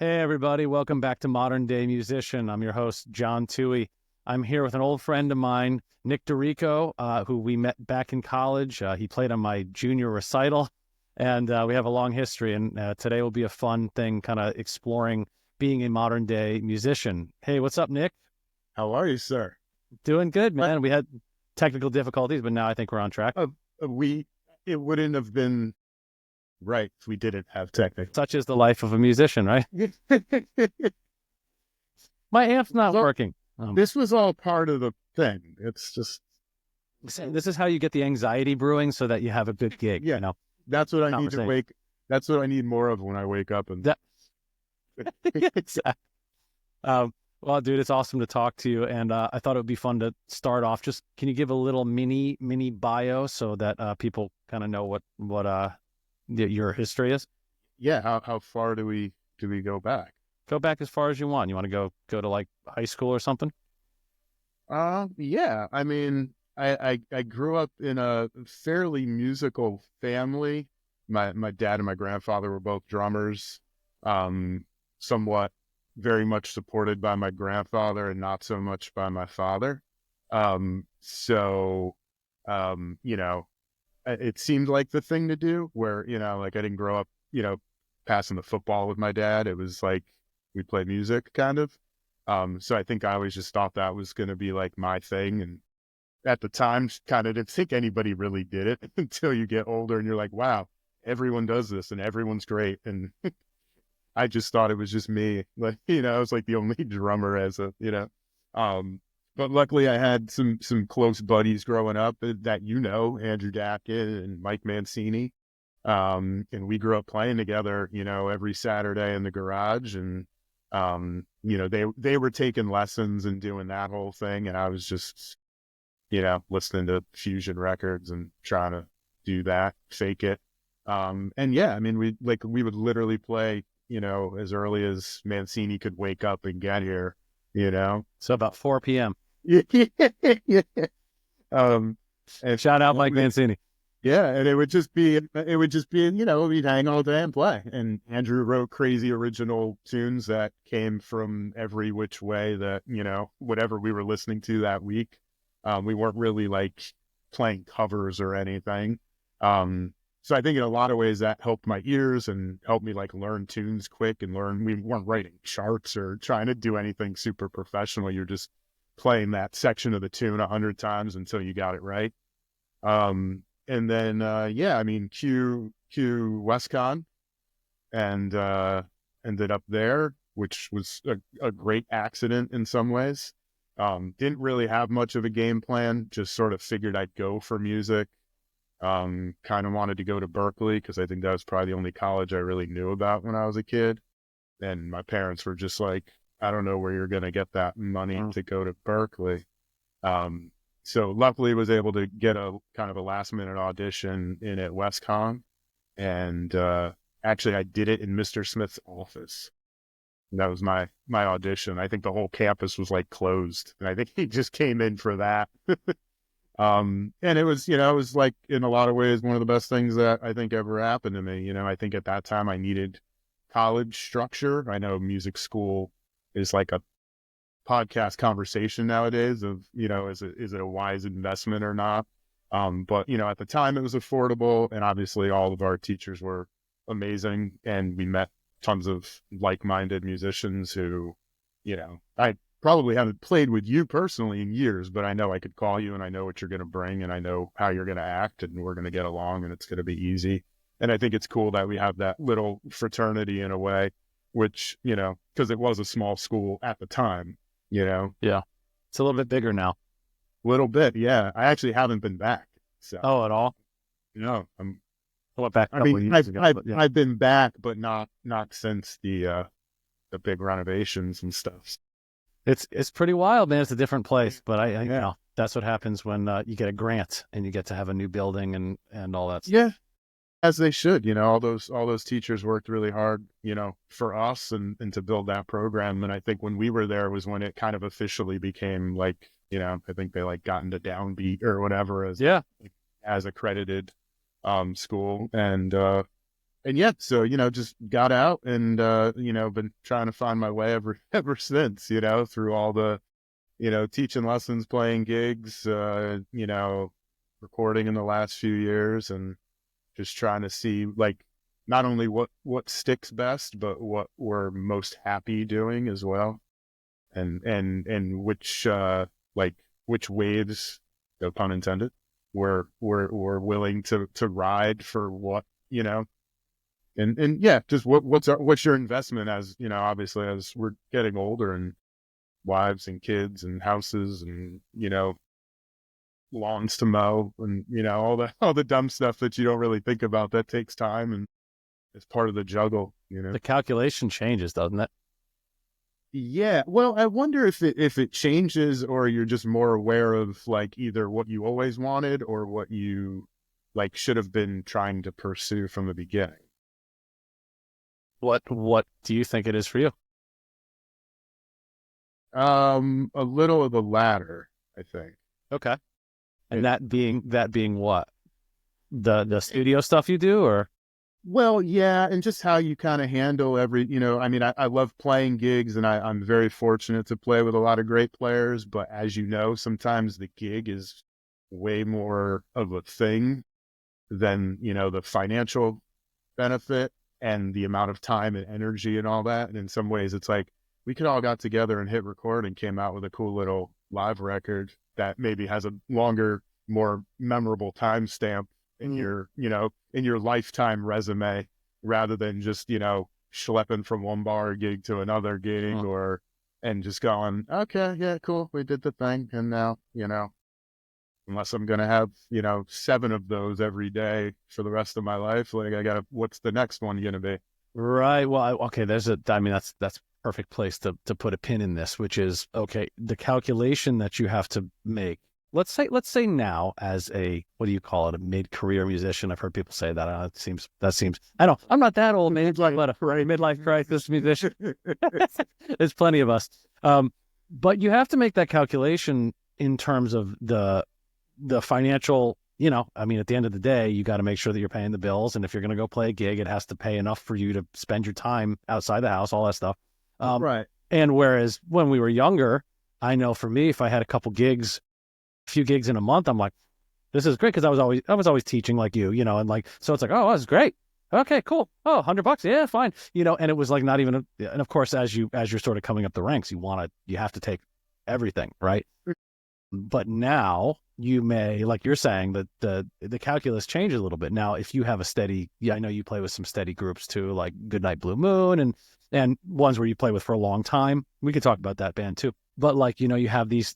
Hey, everybody. Welcome back to Modern Day Musician. I'm your host, John Tuohy. I'm here with an old friend of mine, Nick D'Errico, who we met back in college. He played on my junior recital, and we have a long history. And today will be a fun thing, kind of exploring being a modern day musician. Hey, what's up, Nick? How are you, sir? Doing good, What? man. We had technical difficulties, but now I think we're on track. We it wouldn't have been right if we didn't have technical. Such is the life of a musician, right? My amp's not So working. this was all part of the thing. It's just This is how you get the anxiety brewing so that you have a good gig, yeah, that's what I need to conversation. wake. That's what I need more of when I wake up. And That, exactly. Well, dude, it's awesome to talk to you. And I thought it would be fun to start off. Just can you give a little mini bio so that people kind of know what your history is? yeah, how far do we go back? Go back as far as you want. You want to go to like high school or something? Yeah. I mean, I grew up in a fairly musical family. My dad and my grandfather were both drummers. Somewhat very much supported by my grandfather and not so much by my father. So you know, it seemed like the thing to do where, like I didn't grow up, passing the football with my dad. It was like we play music kind of. So I think I always just thought that was going to be like my thing. And at the time, kind of didn't think anybody really did it until you get older and you're like, wow, everyone does this and everyone's great. And I just thought it was just me. Like, I was like the only drummer um, but luckily I had some close buddies growing up that, Andrew Dackett and Mike Mancini. And we grew up playing together, every Saturday in the garage. And, they were taking lessons and doing that whole thing. And I was just, listening to fusion records and trying to do that, fake it. And yeah, I mean, we would literally play, as early as Mancini could wake up and get here, you know? So about 4 p.m. Yeah. Um, and Shout out Mike Mancini. yeah, and we'd hang all day and play. And Andrew wrote crazy original tunes that came from every which way that, whatever we were listening to that week. We weren't really like playing covers or anything. So I think in a lot of ways that helped my ears and helped me like learn tunes quick and we weren't writing charts or trying to do anything super professional. You're just playing that section of the tune 100 times until you got it right. And then, yeah, I mean, Q Westcon and, ended up there, which was a great accident in some ways. Didn't really have much of a game plan, just sort of figured I'd go for music. Kind of wanted to go to Berkeley because I think that was probably the only college I really knew about when I was a kid. And my parents were just like, I don't know where you're going to get that money to go to Berkeley. So luckily was able to get a kind of a last minute audition in at WestCon. And, actually I did it in Mr. Smith's office. And that was my audition. I think the whole campus was like closed and I think he just came in for that. And it was like in a lot of ways, one of the best things that I think ever happened to me. I think at that time I needed college structure. I know music school is like a podcast conversation nowadays of, is it a wise investment or not? But at the time it was affordable and obviously all of our teachers were amazing and we met tons of like-minded musicians who, I probably haven't played with you personally in years, but I know I could call you and I know what you're going to bring and I know how you're going to act and we're going to get along and it's going to be easy. And I think it's cool that we have that little fraternity in a way, which, because it was a small school at the time, Yeah. It's a little bit bigger now. little bit. Yeah. I actually haven't been back. So, Oh, at all? I'm, I went back a I couple of mean, years ago, but yeah. I've been back, but not since the big renovations and stuff. It's pretty wild, man. It's a different place, but I Yeah. that's what happens when you get a grant and you get to have a new building and all that stuff. Yeah. As they should, all those teachers worked really hard, for us and to build that program. And I think when we were there was when it kind of officially became like, I think they like got into Downbeat or whatever Yeah. as accredited school. And yeah, so, just got out and, been trying to find my way ever since, through all the, teaching lessons, playing gigs, recording in the last few years, and just trying to see, like, not only what sticks best, but what we're most happy doing as well. And like which waves, no pun intended, we're willing to ride for what, and yeah, just what's your investment, as obviously as we're getting older, and wives and kids and houses and lawns to mow, and all the dumb stuff that you don't really think about, that takes time, and it's part of the juggle. The calculation changes, doesn't it? Yeah, well, I wonder if it changes, or you're just more aware of, like, either what you always wanted or what you, like, should have been trying to pursue from the beginning. What do you think it is for you? A little of the latter, I think. Okay. And It, that being what? The studio stuff you do, or? well, yeah, and just how you kind of handle I mean, I love playing gigs, and I'm very fortunate to play with a lot of great players, but as you know, sometimes the gig is way more of a thing than, the financial benefit and the amount of time and energy and all that. And in some ways, it's like we could all got together and hit record and came out with a cool little live record that maybe has a longer, more memorable timestamp in your lifetime resume, rather than just, schlepping from one bar gig to another gig, and just going, okay, yeah, cool, we did the thing. And now, unless I'm going to have, 7 of those every day for the rest of my life, like, what's the next one going to be? Right. Well, okay. I mean, that's perfect place to put a pin in this, which is, okay, the calculation that you have to make. Let's say now, as a, what do you call it, a mid-career musician. I've heard people say that. I don't, I'm not that old, man. But a midlife crisis musician. There's plenty of us. But you have to make that calculation in terms of the financial, I mean, at the end of the day, you got to make sure that you're paying the bills. And if you're going to go play a gig, it has to pay enough for you to spend your time outside the house, all that stuff. Right. And whereas when we were younger, I know for me, if I had a few gigs in a month, I'm like, this is great. Cause I was always teaching like you, and like, so it's like, oh, that's great. Okay, cool. Oh, $100. Yeah, fine. And it was like not even, and of course, as you're sort of coming up the ranks, you have to take everything. Right. But now you may, like you're saying, that the calculus changes a little bit. Now, if you have a steady, I know you play with some steady groups too, like Goodnight Blue Moon, and ones where you play with for a long time. We could talk about that band too. But like, you have these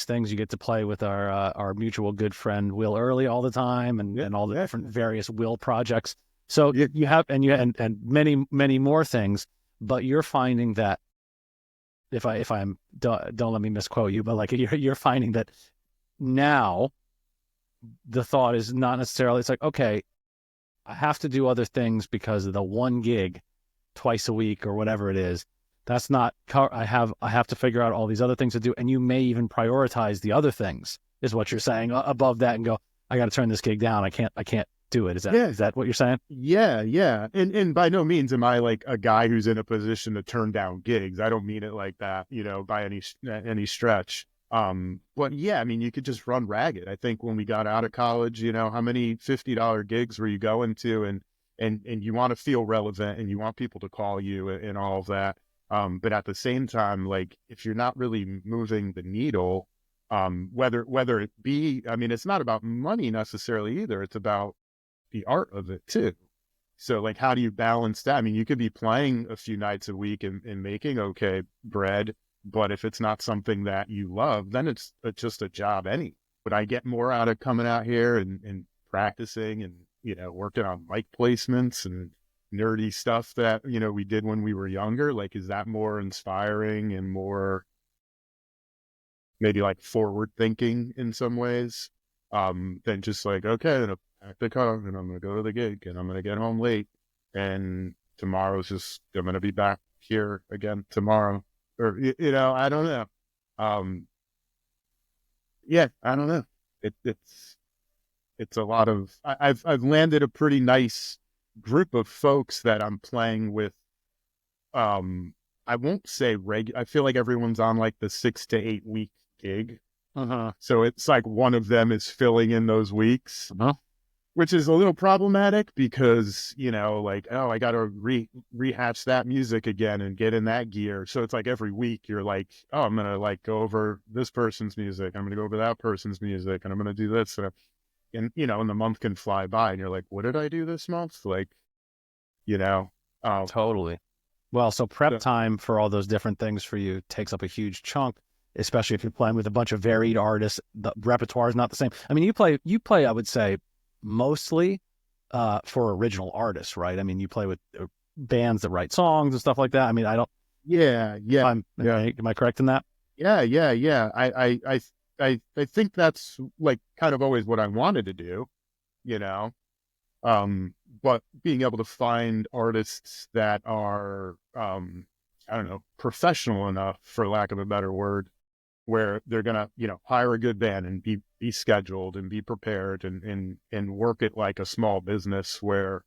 things. You get to play with our mutual good friend Will Early all the time, and all the different various Will projects. So you have, and many, many more things. But you're finding that, if I'm, don't let me misquote you, but like you're finding that now the thought is not necessarily, it's like, okay, I have to do other things because of the one gig twice a week or whatever it is. That's not, I have to figure out all these other things to do. And you may even prioritize the other things, is what you're saying, above that, and go, I got to turn this gig down. I can't do it. Is that what you're saying? Yeah, yeah. And by no means am I like a guy who's in a position to turn down gigs. I don't mean it like that, by any stretch. But yeah, I mean, you could just run ragged. I think when we got out of college, how many $50 gigs were you going to, and you want to feel relevant, and you want people to call you, and all of that. But at the same time, like, if you're not really moving the needle, whether it be, I mean, it's not about money necessarily either. It's about the art of it too. So, like, how do you balance that? I mean, you could be playing a few nights a week and making okay bread, but if it's not something that you love, then it's just a job. But I get more out of coming out here and practicing, and working on mic placements and nerdy stuff that we did when we were younger. Like, is that more inspiring and more maybe like forward thinking in some ways, than just like, okay, I'm gonna pack the car and I'm gonna go to the gig and I'm gonna get home late, and tomorrow's just, I'm gonna be back here again tomorrow, or I don't know. Yeah, I don't know. It's a lot of, I've landed a pretty nice group of folks that I'm playing with, I won't say I feel like everyone's on like the 6 to 8 week gig. Uh-huh. So it's like one of them is filling in those weeks, Uh-huh. which is a little problematic because, like, oh, I got to rehash that music again and get in that gear. So it's like every week you're like, oh, I'm going to like go over this person's music. I'm going to go over that person's music and I'm going to do this. And the month can fly by and you're like, what did I do this month? Like, you know, uh, Totally. Well, so prep the, time for all those different things for you takes up a huge chunk, especially if you're playing with a bunch of varied artists. The repertoire is not the same. I mean, you play, I would say, mostly for original artists, right? I mean, you play with bands that write songs and stuff like that. I mean, I don't. yeah, yeah, yeah. Am I correct in that? Yeah, yeah, yeah. I think that's like kind of always what I wanted to do, you know. But being able to find artists that are, I don't know, professional enough, for lack of a better word, where they're gonna, hire a good band and be scheduled and be prepared and work it like a small business where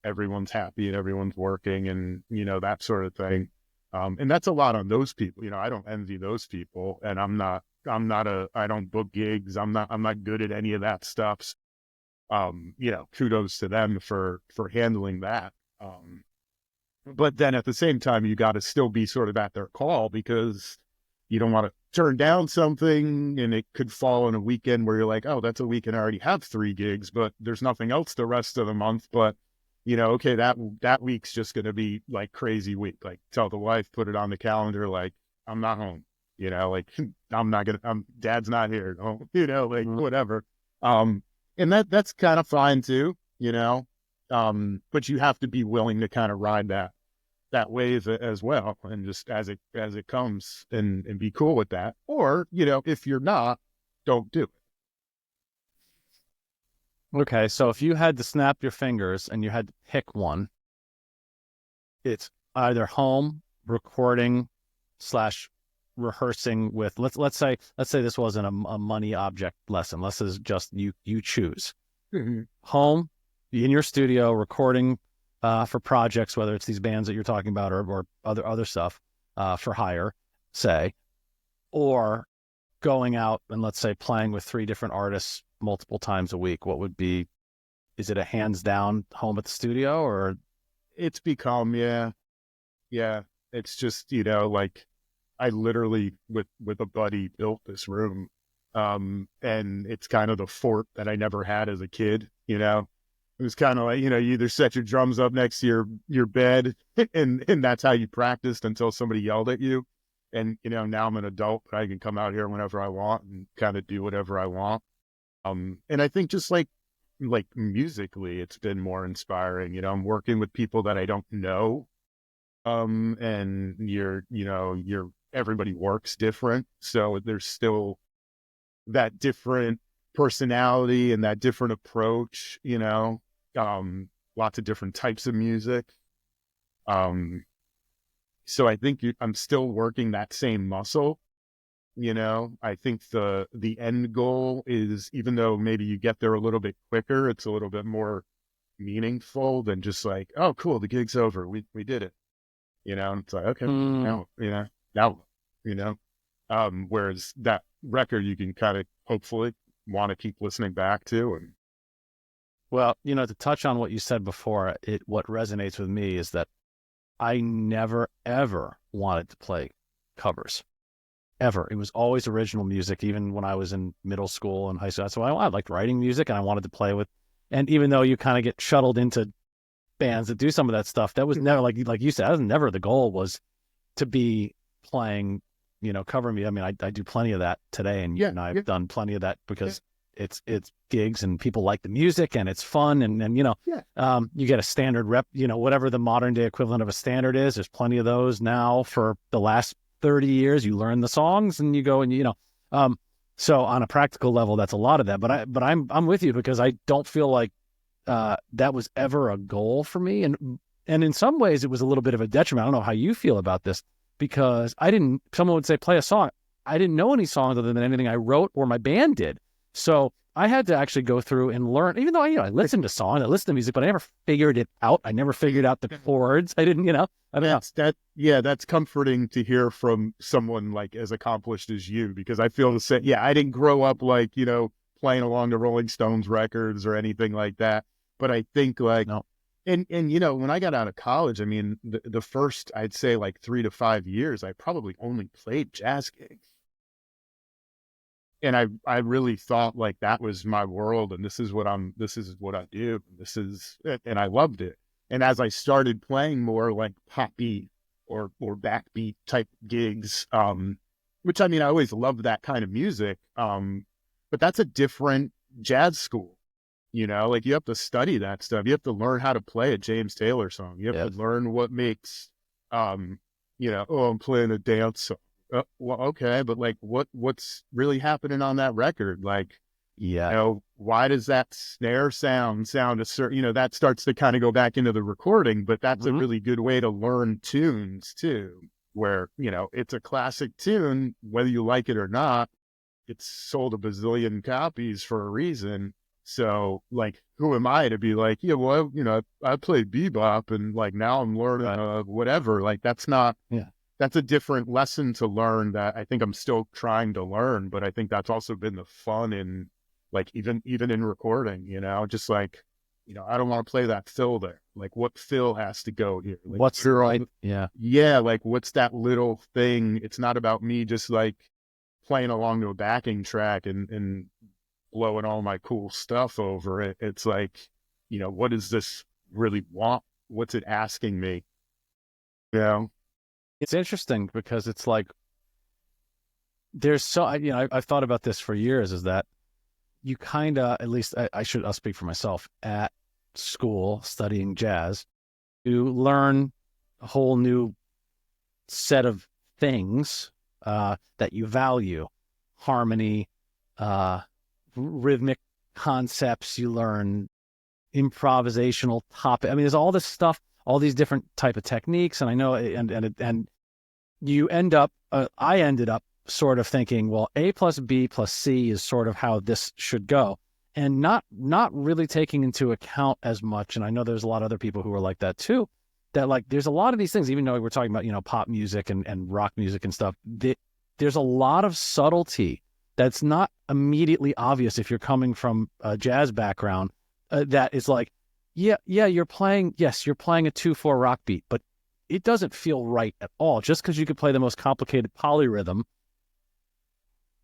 everyone's happy and everyone's working and that sort of thing. And that's a lot on those people. I don't envy those people, and I don't book gigs. I'm not good at any of that stuff. Kudos to them for handling that. But then at the same time, you got to still be sort of at their call because you don't want to turn down something and it could fall on a weekend where you're like, oh, that's a weekend I already have 3 gigs, but there's nothing else the rest of the month. But okay, that week's just going to be like crazy week. Like tell the wife, put it on the calendar. Like I'm not home, like dad's not here. Like whatever. And that's kind of fine too, but you have to be willing to kind of ride that wave as well, and just as it comes, and be cool with that. Or if you're not, don't do it. Okay, so if you had to snap your fingers and you had to pick one, it's either home recording slash rehearsing with let's say this wasn't a money object lesson. This is just you choose. Mm-hmm. Home in your studio recording for projects, whether it's these bands that you're talking about or other stuff for hire, say, or going out and let's say playing with 3 different artists multiple times a week. What would be? Is it a hands down home at the studio, or it's become yeah. It's just like I literally with a buddy built this room, and it's kind of the fort that I never had as a kid. It was kind of like you either set your drums up next to your bed, and that's how you practiced until somebody yelled at you. And now I'm an adult, but I can come out here whenever I want and kind of do whatever I want. And I think just like musically, it's been more inspiring. I'm working with people that I don't know. And everybody works different. So there's still that different personality and that different approach, lots of different types of music. So I think I'm still working that same muscle. I think the end goal is, even though maybe you get there a little bit quicker, it's a little bit more meaningful than just like, oh, cool, the gig's over. We did it. It's like, okay, now, whereas that record you can kind of hopefully want to keep listening back to. And well, to touch on what you said before, what resonates with me is that I never ever wanted to play covers. Ever. It was always original music, even when I was in middle school and high school. That's why I liked writing music and I wanted to play with. And even though you kind of get shuttled into bands that do some of that stuff, that was never like you said, that was never the goal, was to be playing, cover music. I mean, I do plenty of that today, and I've done plenty of that because it's gigs and people like the music and it's fun, and you get a standard rep, whatever the modern day equivalent of a standard is. There's plenty of those now. For the last 30 years, you learn the songs and you go and so on a practical level, that's a lot of that. But I'm with you, because I don't feel like that was ever a goal for me, and in some ways it was a little bit of a detriment. I don't know how you feel about this, because someone would say play a song. I didn't know any songs other than anything I wrote or my band did. So I had to actually go through and learn, even though I listened to songs, I listened to music, but I never figured it out. I never figured out the chords. I didn't, I don't know. That's comforting to hear from someone like as accomplished as you, because I feel the same. Yeah, I didn't grow up like, playing along the Rolling Stones records or anything like that. But I think like, No. and when I got out of college, I mean, the first, I'd say like 3 to 5 years, I probably only played jazz gigs. And I really thought like that was my world, and this is what I do. And I loved it. And as I started playing more like poppy or backbeat type gigs, which I mean, I always loved that kind of music. But that's a different jazz school, like you have to study that stuff. You have to learn how to play a James Taylor song. You have to learn what makes, I'm playing a dance song. Well, okay, but like what's really happening on that record? Like, why does that snare sound a certain, that starts to kind of go back into the recording, but that's a really good way to learn tunes too, where, it's a classic tune, whether you like it or not, it's sold a bazillion copies for a reason. So like, who am I to be like, I played bebop and like, now I'm learning whatever. Like, that's not, that's a different lesson to learn that I think I'm still trying to learn, but I think that's also been the fun in like, even in recording, just like, I don't want to play that fill there. Like, what fill has to go here? Like, what's the right? Yeah. Like, what's that little thing? It's not about me just like playing along to a backing track and blowing all my cool stuff over it. It's like, what does this really want? What's it asking me? It's interesting because it's like, there's so, I've thought about this for years, is that you kind of, at least I'll speak for myself, at school studying jazz, you learn a whole new set of things that you value: harmony, rhythmic concepts. You learn improvisational topic. I mean, there's all this stuff, all these different type of techniques, and I know, and you end up, I ended up sort of thinking, well, A plus B plus C is sort of how this should go, and not really taking into account as much. And I know there's a lot of other people who are like that too, that like, there's a lot of these things, even though we're talking about, pop music and rock music and stuff, there's a lot of subtlety that's not immediately obvious if you're coming from a jazz background, that is like, you're playing a 2/4 rock beat, but it doesn't feel right at all. Just because you could play the most complicated polyrhythm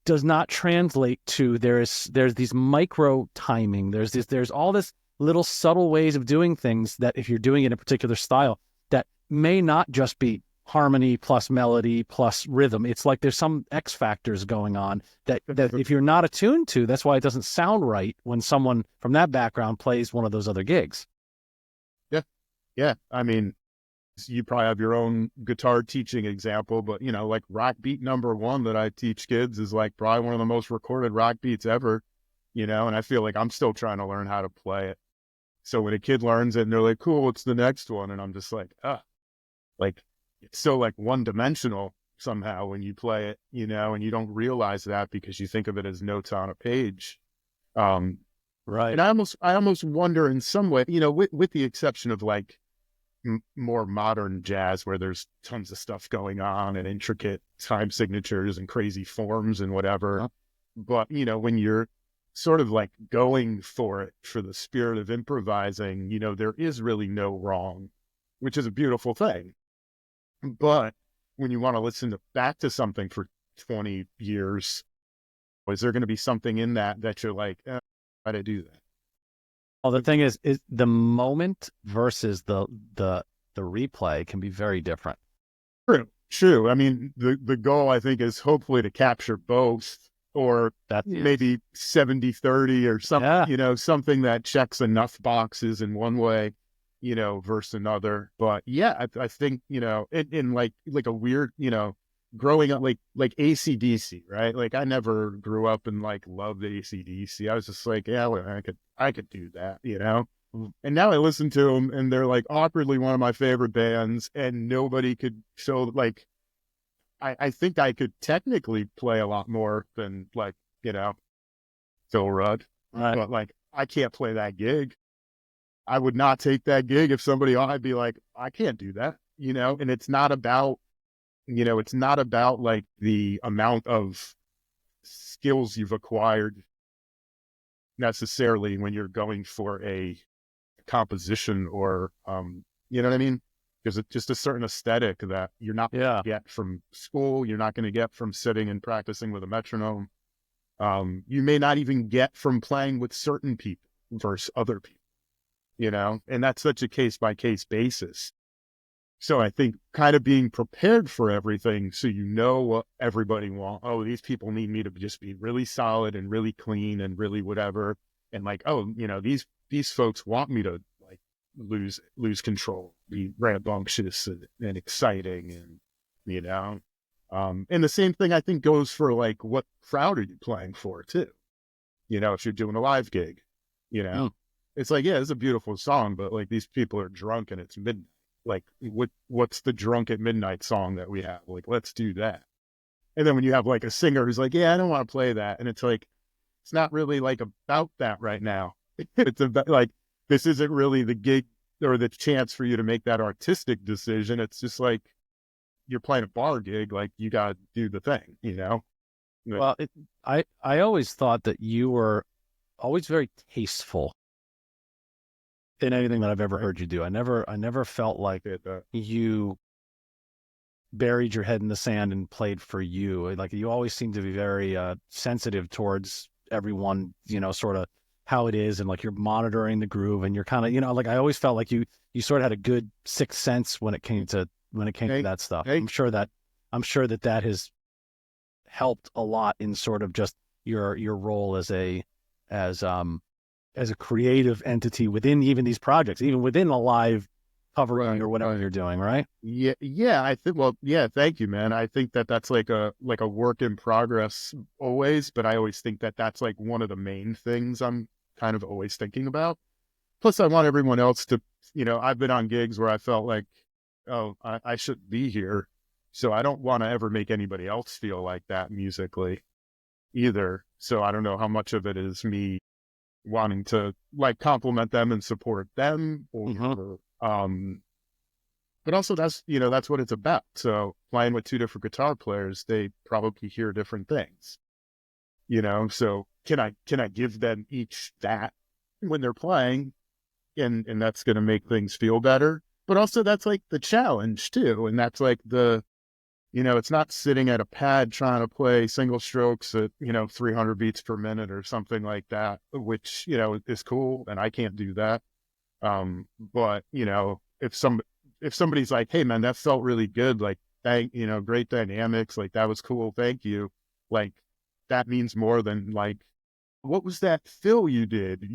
does not translate to, there's these micro timing. There's all this little subtle ways of doing things that if you're doing it in a particular style, that may not just be harmony plus melody plus rhythm. It's like there's some X factors going on that if you're not attuned to, that's why it doesn't sound right when someone from that background plays one of those other gigs. Yeah. I mean, you probably have your own guitar teaching example, but like rock beat number 1 that I teach kids is like probably one of the most recorded rock beats ever, and I feel like I'm still trying to learn how to play it. So when a kid learns it and they're like, cool, what's the next one? And I'm just like, like, it's so like one dimensional somehow when you play it, and you don't realize that because you think of it as notes on a page. Right. And I almost wonder in some way, with the exception of like more modern jazz where there's tons of stuff going on and intricate time signatures and crazy forms and whatever. But, when you're sort of like going for it, for the spirit of improvising, there is really no wrong, which is a beautiful thing. But when you want to listen back to something for 20 years, is there going to be something in that you're like, how to do that? Well, the thing is the moment versus the replay can be very different. True. I mean, the goal, I think, is hopefully to capture both, or maybe 70-30 or something, something that checks enough boxes in one way, versus another. But yeah, I think, in like a weird, growing up like AC/DC, right? Like I never grew up and like loved AC/DC. I was just like, yeah, well, I could do that, And now I listen to them and they're like awkwardly one of my favorite bands, and nobody could show like, I think I could technically play a lot more than like, Phil Rudd. Right. But like, I can't play that gig. I would not take that gig if somebody, I'd be like, I can't do that, and it's not about, it's not about like the amount of skills you've acquired necessarily when you're going for a composition or, you know what I mean? Because it's just a certain aesthetic that you're not going Yeah. to get from school. You're not going to get from sitting and practicing with a metronome. You may not even get from playing with certain people versus other people, and that's such a case by case basis. So I think kind of being prepared for everything, so what everybody wants. Oh, these people need me to just be really solid and really clean and really whatever. And like, oh, these folks want me to like lose control, be rambunctious and exciting, and and the same thing I think goes for like what crowd are you playing for too? If you're doing a live gig, Mm. it's like, yeah, it's a beautiful song, but like these people are drunk and it's midnight. Like what's the drunk at midnight song that we have? Like, let's do that. And then when you have like a singer who's like, yeah, I don't want to play that. And it's like, it's not really like about that right now. It's about like, this isn't really the gig or the chance for you to make that artistic decision. It's just like, you're playing a bar gig. Like you got to do the thing, Well, I always thought that you were always very tasteful in anything that I've ever heard you do. I never felt like you buried your head in the sand and played for you. Like you always seem to be very sensitive towards everyone, sort of how it is, and like you're monitoring the groove, and you're kind of, like I always felt like you sort of had a good sixth sense when it came to that stuff. Hey. I'm sure that has helped a lot in sort of just your role as a creative entity within even these projects, even within a live covering or whatever you're doing, right? Yeah. I think. Well, yeah. Thank you, man. I think that's like a work in progress always, but I always think that that's like one of the main things I'm kind of always thinking about. Plus, I want everyone else to, I've been on gigs where I felt like, oh, I shouldn't be here, so I don't want to ever make anybody else feel like that musically either. So I don't know how much of it is me wanting to like compliment them and support them, or but also that's what it's about. So playing with two different guitar players, they probably hear different things, so can I give them each that when they're playing, and that's going to make things feel better. But also that's like the challenge too, and that's like it's not sitting at a pad trying to play single strokes at, 300 beats per minute or something like that, which, is cool. And I can't do that. But, if somebody's like, hey man, that felt really good. Like, great dynamics. Like that was cool. Thank you. Like that means more than like, what was that fill you did,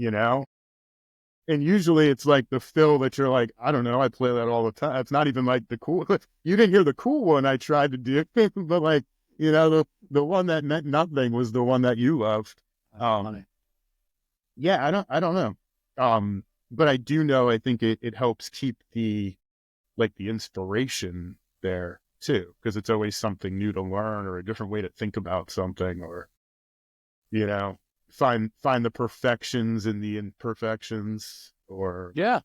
And usually it's like the fill that you're like, I don't know, I play that all the time. It's not even like the cool, you didn't hear the cool one I tried to do, but like, the one that meant nothing was the one that you loved. Yeah, I don't know. But I do know, I think it helps keep the inspiration there too, because it's always something new to learn or a different way to think about something, or, find the perfections in the imperfections, or Yeah.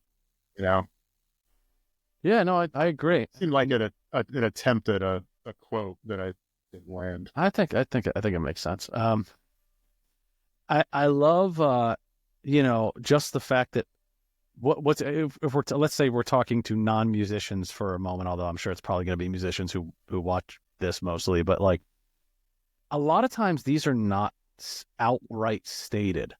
Yeah, no, I agree. It seemed like an attempt at a quote that I didn't land. I think it makes sense. I love just the fact that what's if we're let's say we're talking to non-musicians for a moment, although I'm sure it's probably going to be musicians who watch this mostly, but like a lot of times these are not outright stated.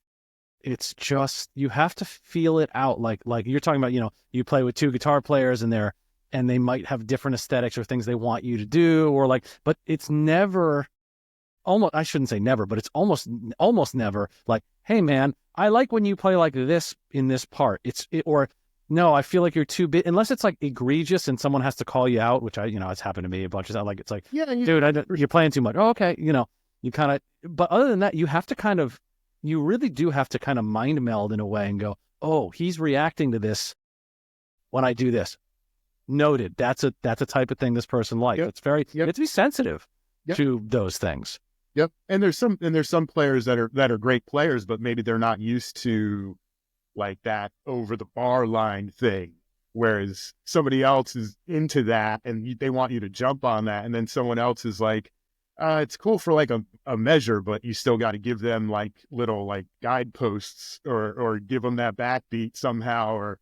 It's just you have to feel it out. Like you're talking about, you play with two guitar players and they might have different aesthetics or things they want you to do, or like, but it's never I shouldn't say never, but it's almost never like, hey man, I like when you play like this in this part. Or no, I feel like you're too big, unless it's like egregious and someone has to call you out, which it's happened to me a bunch of times. Like, it's like, yeah, dude, you're playing too much. Oh, okay. You kind of, but other than that, you really do have to kind of mind meld in a way and go, oh, he's reacting to this when I do this. Noted. That's a type of thing this person likes. Yep. It's very, you have to be sensitive to those things. Yep. And there's some players that are great players, but maybe they're not used to like that over the bar line thing. Whereas somebody else is into that and they want you to jump on that. And then someone else is like, it's cool for like a measure, but you still got to give them like little like guideposts or give them that backbeat somehow, or,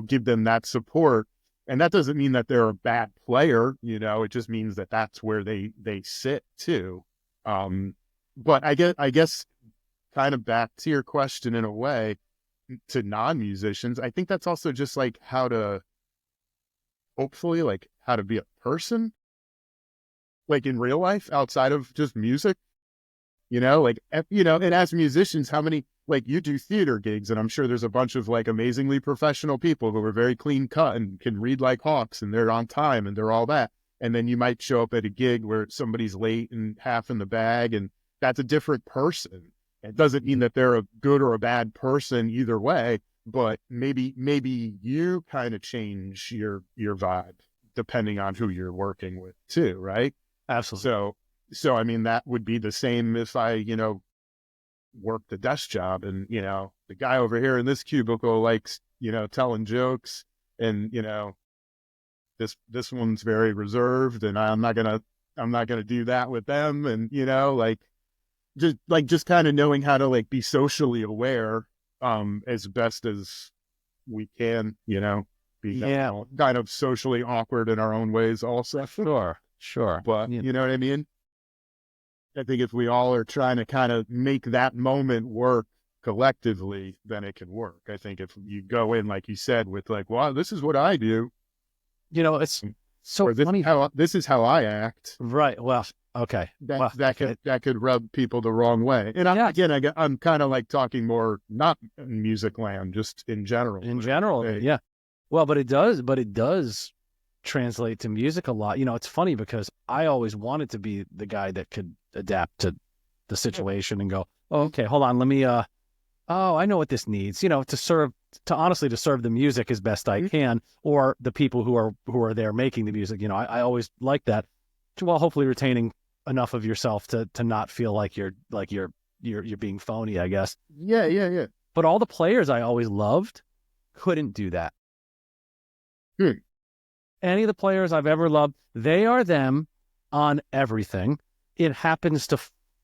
give them that support. And that doesn't mean that they're a bad player, it just means that that's where they sit too. But I guess kind of back to your question in a way, to non-musicians, I think that's also just like hopefully like how to be a person, like in real life outside of just music, like, and as musicians, how many, like you do theater gigs, and I'm sure there's a bunch of like amazingly professional people who are very clean cut and can read like hawks and they're on time and they're all that. And then you might show up at a gig where somebody's late and half in the bag, and that's a different person. It doesn't mean that they're a good or a bad person either way, but maybe you kind of change your vibe depending on who you're working with too, right? Absolutely. So I mean, that would be the same if I, worked a desk job and, the guy over here in this cubicle likes, telling jokes, and, this one's very reserved and I'm not gonna do that with them. And, just kind of knowing how to like be socially aware, as best as we can, be kind of socially awkward in our own ways also. Sure. But you know what I mean? I think if we all are trying to kind of make that moment work collectively, then it can work. I think if you go in, like you said, with like, well, this is what I do, it's so funny. This is how I act. Right. Well, okay. That could rub people the wrong way. And I'm kind of like talking more, not in music land, just in general. Yeah. Well, but it does translate to music a lot. It's funny because I always wanted to be the guy that could adapt to the situation and go, oh, okay, hold on, let me I know what this needs, to serve the music as best I can, or the people who are there making the music. I always like that, while hopefully retaining enough of yourself to not feel like you're being phony, I guess. Yeah. But all the players I always loved couldn't do that. Any of the players I've ever loved, they are them on everything. It happens to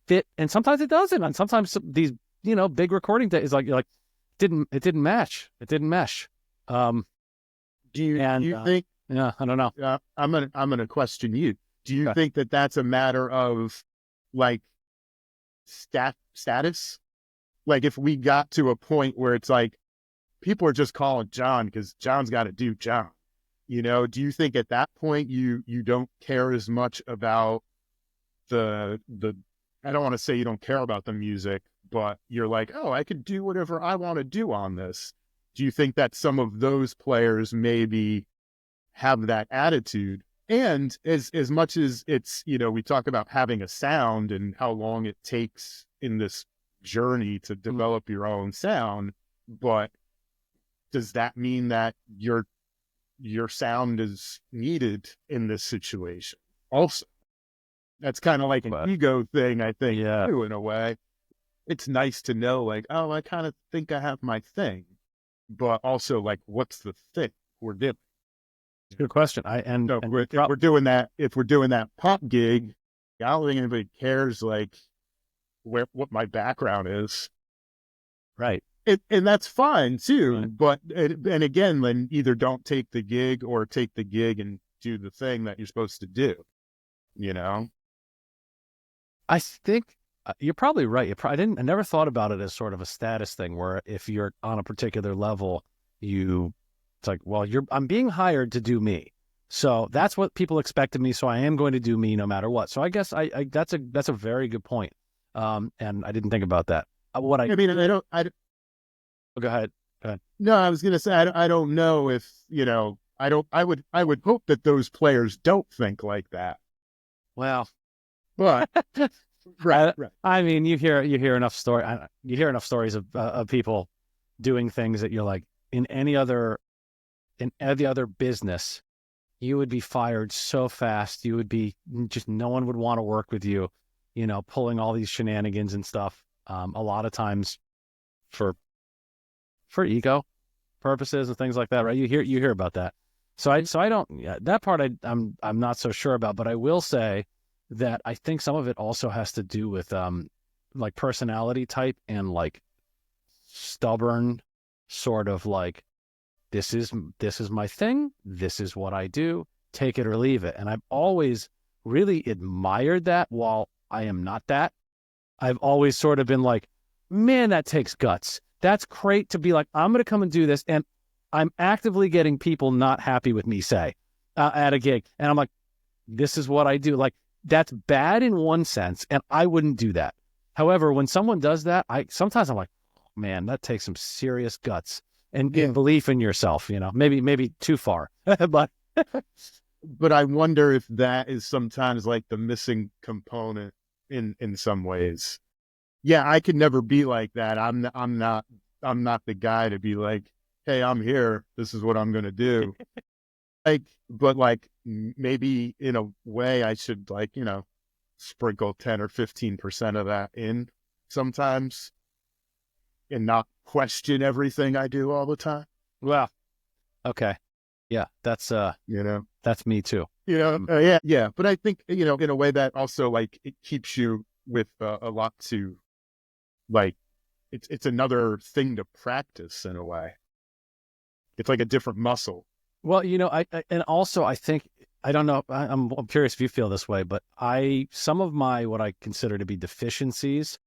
fit, and sometimes it doesn't. And sometimes these, big recording days, like you're like, it didn't match. It didn't mesh. Do you think? Yeah, I don't know. I'm gonna question you. Do you think that that's a matter of like status? Like if we got to a point where it's like people are just calling John because John's got to do John. Do you think at that point you don't care as much about the I don't want to say you don't care about the music, but you're like, oh, I could do whatever I want to do on this. Do you think that some of those players maybe have that attitude? And as much as it's, we talk about having a sound and how long it takes in this journey to develop your own sound, but does that mean that your sound is needed in this situation also? That's kind of like an ego thing, I think, too, in a way. It's nice to know, like, oh, I kind of think I have my thing, but also like, what's the thing we're doing? Good question. If we're doing that pop gig, I don't think anybody cares like what my background is. Right. And that's fine too. Right. But, and again, then either don't take the gig or take the gig and do the thing that you're supposed to do, I think you're probably right. I never thought about it as sort of a status thing where if you're on a particular level, it's like, well, I'm being hired to do me. So that's what people expect of me. So I am going to do me no matter what. So I guess that's a very good point. And I didn't think about that. Go ahead. No, I was going to say, I don't know if, I would hope that those players don't think like that. Well, but right. I mean, you hear enough stories of people doing things that you're like, in any other business, you would be fired so fast. You would be no one would want to work with you. pulling all these shenanigans and stuff. A lot of times for ego purposes and things like that, right? You hear about that. So I don't, that part I'm not so sure about, but I will say that I think some of it also has to do with like personality type and like stubborn sort of like, this is my thing, this is what I do, take it or leave it. And I've always really admired that. While I am not that, I've always sort of been like, man, that takes guts. That's great to be like, I'm going to come and do this. And I'm actively getting people not happy with me, say, at a gig. And I'm like, this is what I do. Like, that's bad in one sense, and I wouldn't do that. However, when someone does that, sometimes I'm like, man, that takes some serious guts and belief in yourself, maybe too far. But I wonder if that is sometimes like the missing component in some ways. Yeah, I could never be like that. I'm not the guy to be like, hey, I'm here, this is what I'm going to do. But maybe in a way I should sprinkle 10 or 15% of that in sometimes and not question everything I do all the time. Well, okay. Yeah, that's that's me too. Yeah. But I think, in a way that also it keeps you with a lot to it's another thing to practice in a way. It's like a different muscle. Well, and also I think, I don't know, I'm curious if you feel this way, but some of my, what I consider to be deficiencies,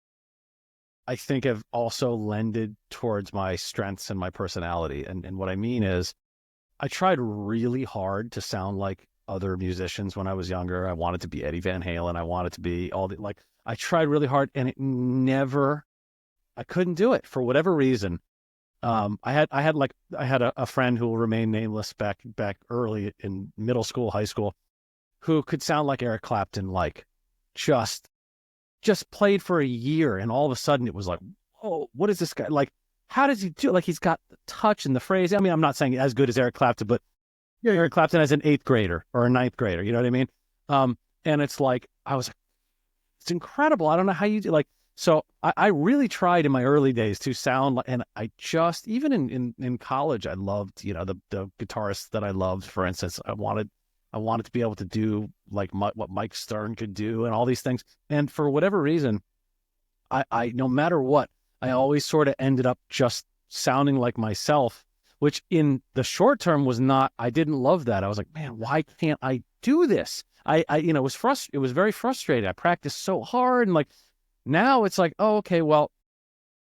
I think have also lended towards my strengths and my personality. And what I mean is, I tried really hard to sound like other musicians when I was younger. I wanted to be Eddie Van Halen. I wanted to be I tried really hard, and I couldn't do it for whatever reason. I had a friend who will remain nameless back early in middle school, high school, who could sound like Eric Clapton, just played for a year, and all of a sudden it was like, oh, what is this guy like? How does he do? He's got the touch and the phrase. I mean, I'm not saying as good as Eric Clapton, but Eric Clapton as an 8th grader or a 9th grader. You know what I mean? And it's like, I was like, it's incredible. I don't know how you do. So I really tried in my early days to sound and I just, even in college, I loved, the guitarists that I loved. For instance, I wanted to be able to do what Mike Stern could do and all these things. And for whatever reason, I no matter what, I always sort of ended up just sounding like myself, which in the short term I didn't love that. I was like, man, why can't I do this? It was very frustrating. I practiced so hard, and now it's like, oh, okay, well,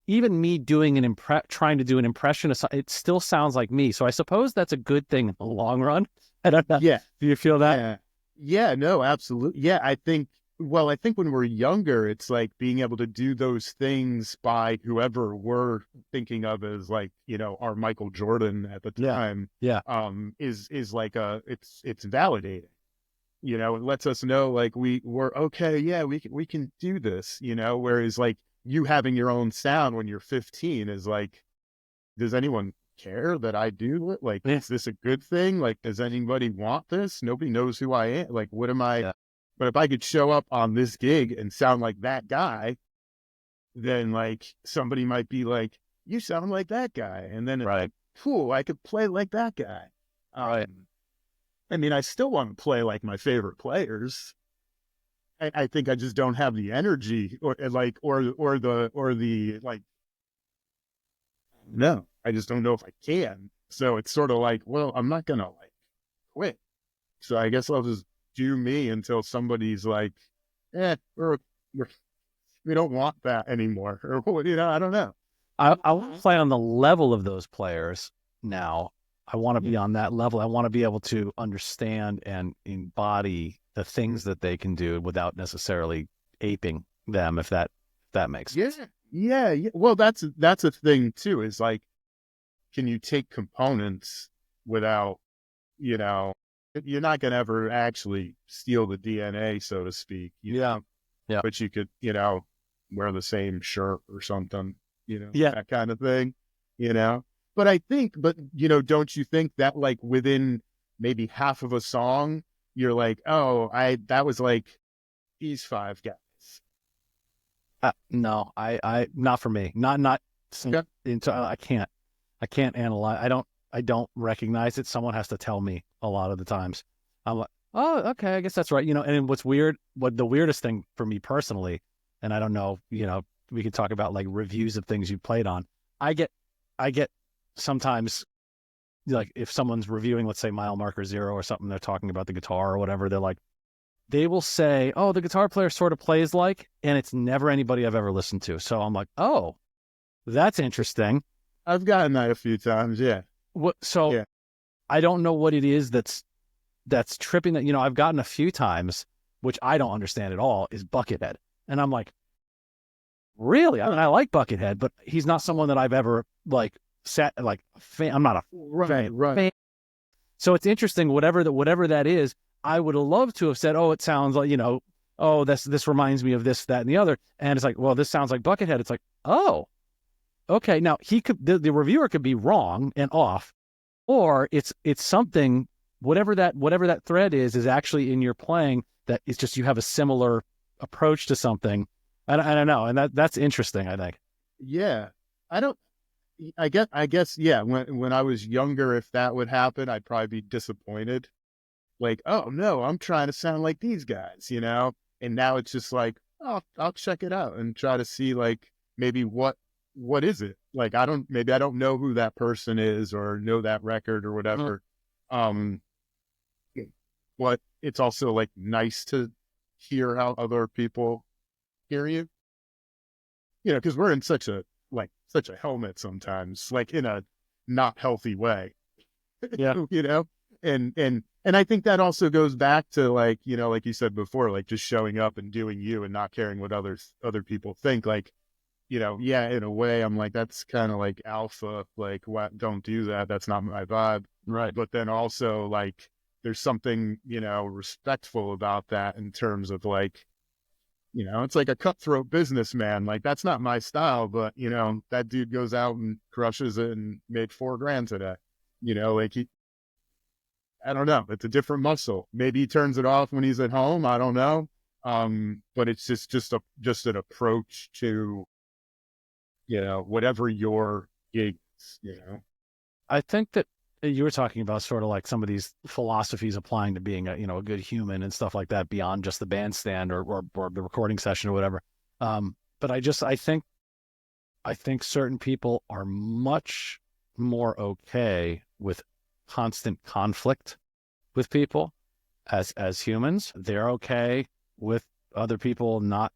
even me doing trying to do an impression, it still sounds like me. So I suppose that's a good thing in the long run. I don't know. Yeah. Do you feel that? Yeah, no, absolutely. Yeah, I think when we're younger, it's like being able to do those things by whoever we're thinking of as our Michael Jordan at the time. Yeah. Is like it's validating. It lets us know we're okay. Yeah, we can do this. Whereas you having your own sound when you're 15 is does anyone care that I do it? Is this a good thing? Does anybody want this? Nobody knows who I am. What am I? Yeah. But if I could show up on this gig and sound like that guy, then somebody might be like, you sound like that guy. And then it's cool, I could play like that guy. Right. I mean, I still want to play like my favorite players. I think I just don't have the energy or the no, I just don't know if I can. So it's sort of well, I'm not going to quit. So I guess I'll just do me until somebody's we don't want that anymore. Or, I don't know. I want to play on the level of those players now. I want to be on that level. I want to be able to understand and embody the things that they can do without necessarily aping them, if that makes sense. Yeah. Well, that's a thing too, is can you take components without, you're not going to ever actually steal the DNA, so to speak. Yeah. But you could, wear the same shirt or something, yeah, that kind of thing, But I think, don't you think that within maybe half of a song, you're oh, that was these 5 guys, No, not for me. Not Okay. into. I can't analyze. I don't recognize it. Someone has to tell me a lot of the times. I'm like, oh, okay, I guess that's right. And what the weirdest thing for me personally, and I don't know, we could talk about like reviews of things you played on. I get sometimes like if someone's reviewing, let's say Mile Marker Zero or something, they're talking about the guitar or whatever, they will say, oh, the guitar player sort of plays like, and it's never anybody I've ever listened to. So I'm like, oh, that's interesting. I've gotten that a few times. Yeah. So Yeah. I don't know what it is that's tripping that, I've gotten a few times, which I don't understand at all, is Buckethead. And I'm like, really? I mean, I like Buckethead, but he's not someone that I've ever like sat like fan. I'm not a fan. So it's interesting, whatever that is. I would love to have said, oh, it sounds like, oh, this reminds me of this, that, and the other. And it's like, well, this sounds like Buckethead. It's like, oh, okay. Now the reviewer could be wrong and off, or it's something, whatever that thread is actually in your playing, that it's just, you have a similar approach to something. I don't know. And that's interesting, I think. Yeah. I guess, yeah. When I was younger, if that would happen, I'd probably be disappointed. Like, oh no, I'm trying to sound like these guys, And now it's just like, oh, I'll check it out and try to see like maybe what is it? Like maybe I don't know who that person is or know that record or whatever. But it's also like nice to hear how other people hear you. Because we're in such a helmet sometimes, like in a not healthy way. Yeah. And I think that also goes back to like, like you said before, like just showing up and doing you and not caring what other people think. Like, yeah, in a way I'm like, that's kind of like alpha, like, what, don't do that. That's not my vibe. Right. But then also like, there's something, respectful about that in terms of like, it's like a cutthroat businessman. Like that's not my style, but that dude goes out and crushes it and made $4,000 today. Like I don't know. It's a different muscle. Maybe he turns it off when he's at home. I don't know. But it's just an approach to, whatever your gig is, I think that you were talking about sort of like some of these philosophies applying to being a good human and stuff like that beyond just the bandstand or the recording session or whatever. But I think certain people are much more okay with constant conflict with people as humans. They're okay with other people not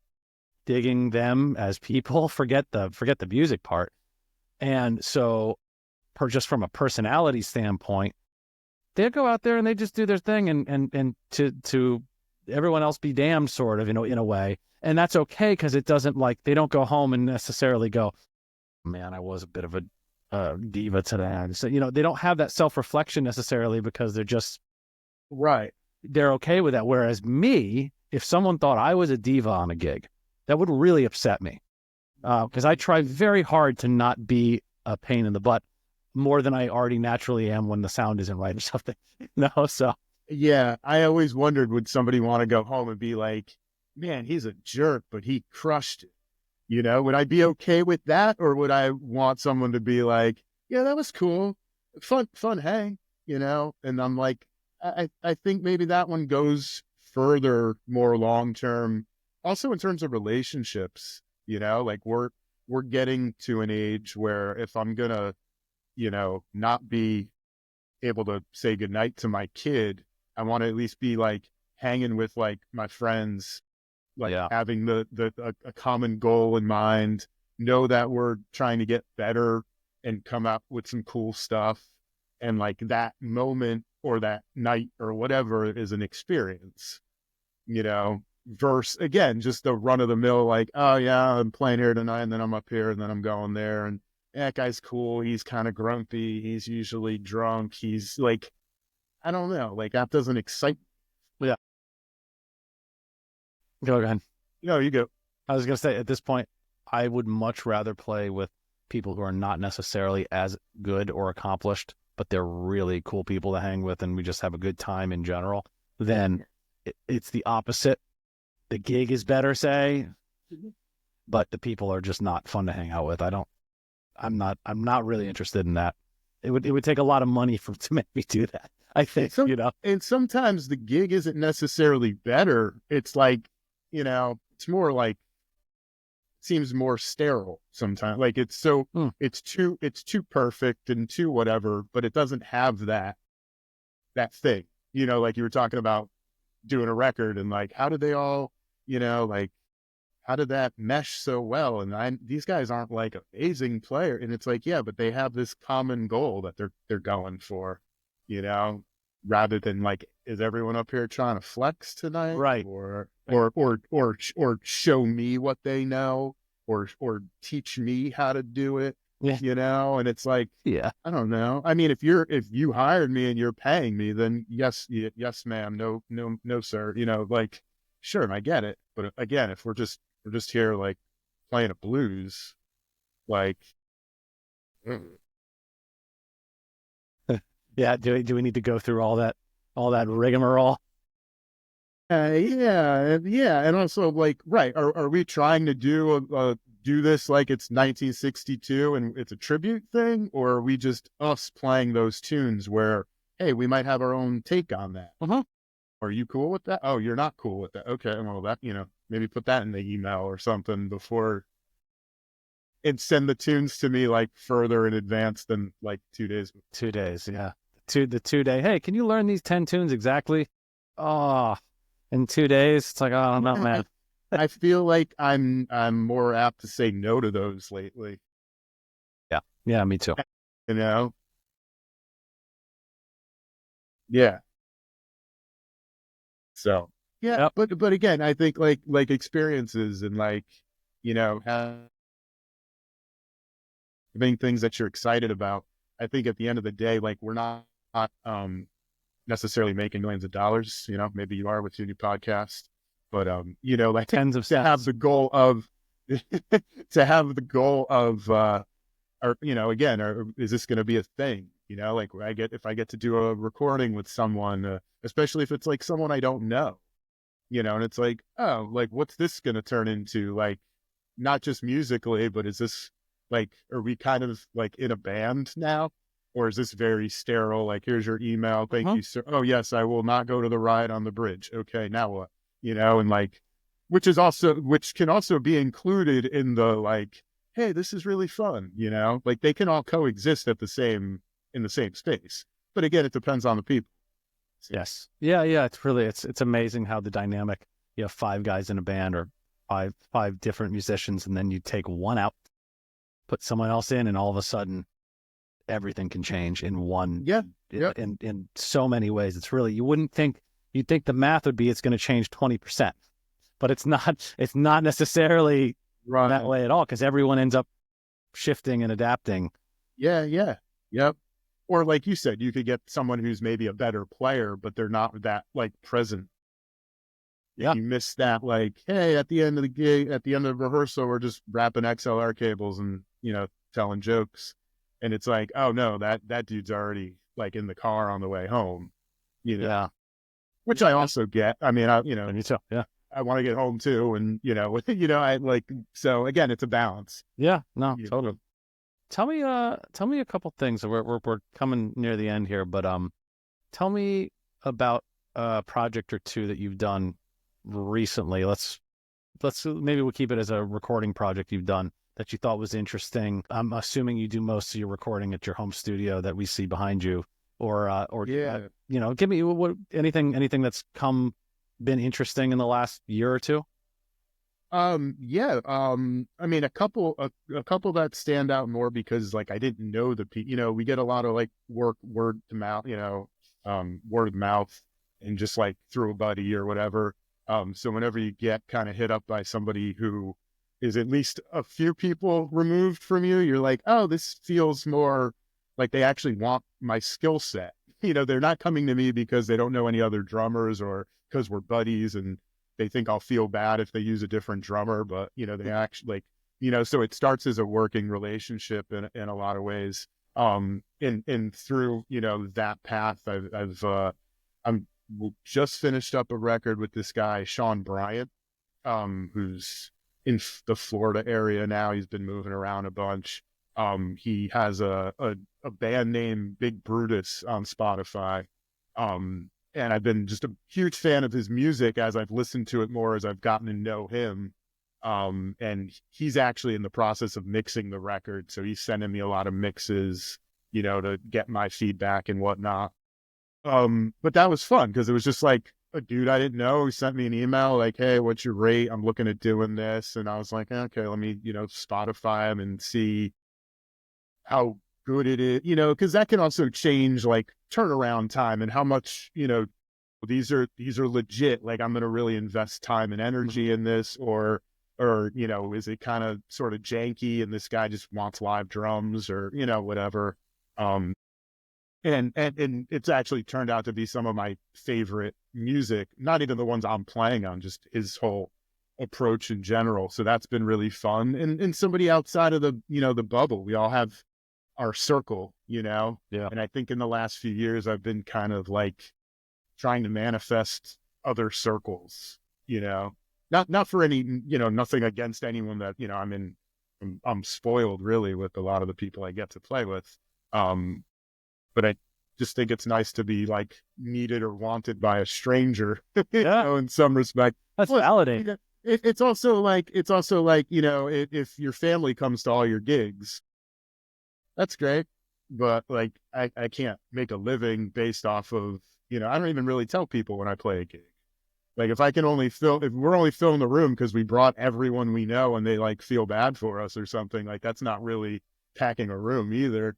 digging them as people. Forget the music part. And so, just from a personality standpoint, they go out there and they just do their thing and to everyone else be damned, sort of, in a way. And that's okay, because it doesn't, like, they don't go home and necessarily go, man, I was a bit of a diva today. So, they don't have that self-reflection necessarily, because they're just right. They're okay with that. Whereas me, if someone thought I was a diva on a gig, that would really upset me, because I try very hard to not be a pain in the butt, more than I already naturally am when the sound isn't right or something. So yeah, I always wondered, would somebody want to go home and be like, man, he's a jerk, but he crushed it. Would I be okay with that? Or would I want someone to be like, yeah, that was cool. Fun hang, and I'm like, I think maybe that one goes further, more long-term, also in terms of relationships, like we're getting to an age where if I'm going to, not be able to say goodnight to my kid, I want to at least be like hanging with like my friends, like having a common goal in mind, know that we're trying to get better and come up with some cool stuff. And like that moment or that night or whatever is an experience, versus again, just the run of the mill, like, oh yeah, I'm playing here tonight and then I'm up here and then I'm going there. And that guy's cool. He's kind of grumpy. He's usually drunk. He's like, I don't know, like that doesn't excite me. Yeah. Go ahead. No, you go. I was going to say, at this point, I would much rather play with people who are not necessarily as good or accomplished, but they're really cool people to hang with and we just have a good time in general, than it's the opposite. The gig is better, say, but the people are just not fun to hang out with. I'm not really interested in that. It would take a lot of money to make me do that, I think, And sometimes the gig isn't necessarily better. It's like, it's more like, seems more sterile sometimes. Like it's too perfect and too whatever, but it doesn't have that thing, like you were talking about doing a record and like, how did they all, like, how did that mesh so well? And these guys aren't like amazing player. And it's like, yeah, but they have this common goal that they're going for, rather than like, is everyone up here trying to flex tonight? Right. Or show me what they know or teach me how to do it, and it's like, yeah, I don't know. I mean, if you hired me and you're paying me, then yes, ma'am. No, sir. Like, sure. I get it. But again, if we're just here, like playing a blues, like, yeah. Do we need to go through all that rigmarole? Yeah. And also like, right. Are we trying to do this like it's 1962 and it's a tribute thing? Or are we just us playing those tunes where, hey, we might have our own take on that? Uh-huh. Are you cool with that? Oh, you're not cool with that. Okay. Well, that, maybe put that in the email or something before, and send the tunes to me like further in advance than like 2 days. 2 days. Yeah. The 2 day. Hey, can you learn these 10 tunes exactly? Oh, in 2 days. It's like, I don't know, man. I feel like I'm more apt to say no to those lately. Yeah. Yeah. Me too. Yeah. So yeah, Yep. but again, I think like experiences and like, having things that you're excited about. I think at the end of the day, like we're not necessarily making millions of dollars. Maybe you are with your new podcast, but like Tens of to have the goal of or again, or is this going to be a thing? Like if I get to do a recording with someone, especially if it's like someone I don't know, and it's like, oh, like what's this going to turn into? Like not just musically, but is this like, are we kind of like in a band now? Or is this very sterile? Like, here's your email. Thank you, sir. Oh, yes, I will not go to the ride on the bridge. Okay, now what? And like, which can also be included in the like, hey, this is really fun. Like they can all coexist in the same space. But again, it depends on the people. Yes. Yeah. Yeah. It's amazing how the dynamic, you have 5 guys in a band or five different musicians, and then you take one out, put someone else in, and all of a sudden everything can change in one. Yeah. In so many ways. It's really, you'd think the math would be, it's going to change 20%, but it's not necessarily that way at all. 'Cause everyone ends up shifting and adapting. Yeah. Yep. Or like you said, you could get someone who's maybe a better player, but they're not that like present. Yeah. You miss that, like, hey, at the end of the gig, at the end of rehearsal, we're just wrapping XLR cables and, telling jokes. And it's like, oh no, that dude's already like in the car on the way home, Yeah. Which I also get. I mean, Me too. Yeah. I want to get home too. And, I like, so again, it's a balance. Yeah. No, totally. Tell me a couple things. We're coming near the end here, but tell me about a project or two that you've done recently. Let's maybe we'll keep it as a recording project you've done that you thought was interesting. I'm assuming you do most of your recording at your home studio that we see behind you, or Yeah. Give me anything that's been interesting in the last year or two. Yeah. I mean, a couple that stand out more because like I didn't know we get a lot of like word of mouth, word of mouth, and just like through a buddy or whatever. So whenever you get kind of hit up by somebody who is at least a few people removed from you, you're like, oh, this feels more like they actually want my skill set. They're not coming to me because they don't know any other drummers or because we're buddies and they think I'll feel bad if they use a different drummer, but they actually like, so it starts as a working relationship in a lot of ways. And through, that path, I'm just finished up a record with this guy, Sean Bryant, who's the Florida area now. He's been moving around a bunch. He has a band named Big Brutus on Spotify. And I've been just a huge fan of his music as I've listened to it more, as I've gotten to know him. And he's actually in the process of mixing the record. So he's sending me a lot of mixes, to get my feedback and whatnot. But that was fun because it was just like a dude I didn't know. He sent me an email like, "Hey, what's your rate? I'm looking at doing this." And I was like, "Okay, let me, Spotify him and see how good it is, because that can also change like turnaround time and how much, these are legit. Like I'm going to really invest time and energy in this, or, is it kind of sort of janky and this guy just wants live drums or, whatever. And it's actually turned out to be some of my favorite music, not even the ones I'm playing on, just his whole approach in general. So that's been really fun. And somebody outside of the, the bubble, we all have our circle, Yeah. And I think in the last few years, I've been kind of like trying to manifest other circles, not for any, nothing against anyone that, I'm spoiled really with a lot of the people I get to play with. But I just think it's nice to be like needed or wanted by a stranger, in some respect. That's validating. It's also like, if your family comes to all your gigs, that's great. But like, I can't make a living based off of, I don't even really tell people when I play a gig. Like if we're only filling the room because we brought everyone we know and they like feel bad for us or something, like that's not really packing a room either,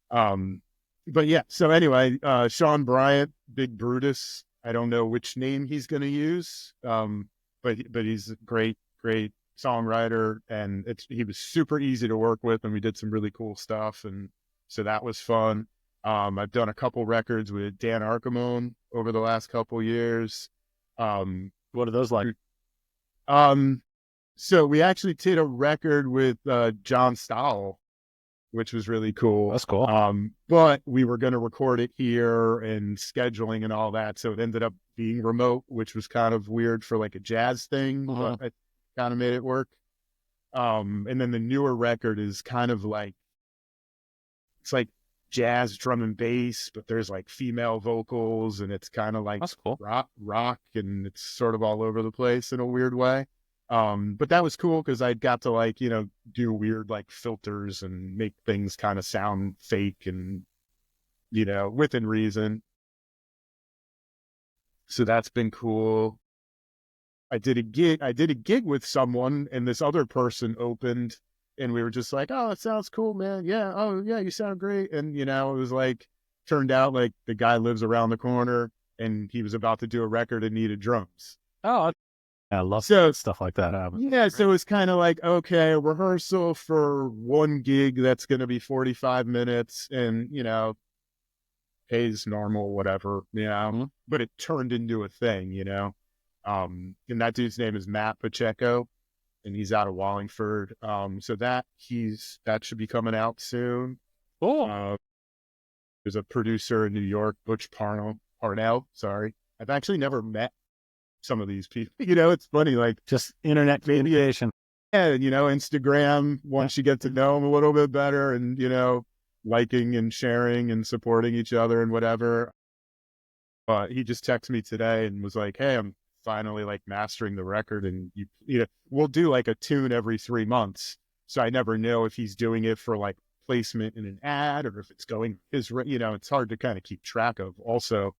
But yeah, so anyway, Sean Bryant, Big Brutus, I don't know which name he's going to use. But he's a great songwriter, and he was super easy to work with, and we did some really cool stuff. And so that was fun. I've done a couple records with Dan Archimone over the last couple years. What are those like? So we actually did a record with John Stahl, which was really cool. That's cool. But we were going to record it here and scheduling and all that. So it ended up being remote, which was kind of weird for like a jazz thing, but I kind of made it work. And then the newer record is kind of like, it's like jazz drum and bass, but there's like female vocals and it's kind of like That's cool. rock, and it's sort of all over the place in a weird way. But that was cool because I got to like, do weird like filters and make things kind of sound fake and, within reason. So that's been cool. I did a gig with someone, and this other person opened, and we were just like, "Oh, it sounds cool, man. Yeah. Oh yeah, you sound great." And, it was like, turned out like the guy lives around the corner and he was about to do a record and needed drums. Oh, I love stuff like that. Yeah, so it's kind of like, okay, a rehearsal for one gig that's going to be 45 minutes and, pays normal, whatever, but it turned into a thing, and that dude's name is Matt Pacheco, and he's out of Wallingford. So that should be coming out soon. Cool. There's a producer in New York, Butch Parnell, sorry. I've actually never met some of these people, it's funny, like just internet communication. Yeah, Instagram, once you get to know them a little bit better and, liking and sharing and supporting each other and whatever. But he just texted me today and was like, "Hey, I'm finally like mastering the record, and we'll do like a tune every 3 months." So I never know if he's doing it for like placement in an ad or if it's going it's hard to kind of keep track of also.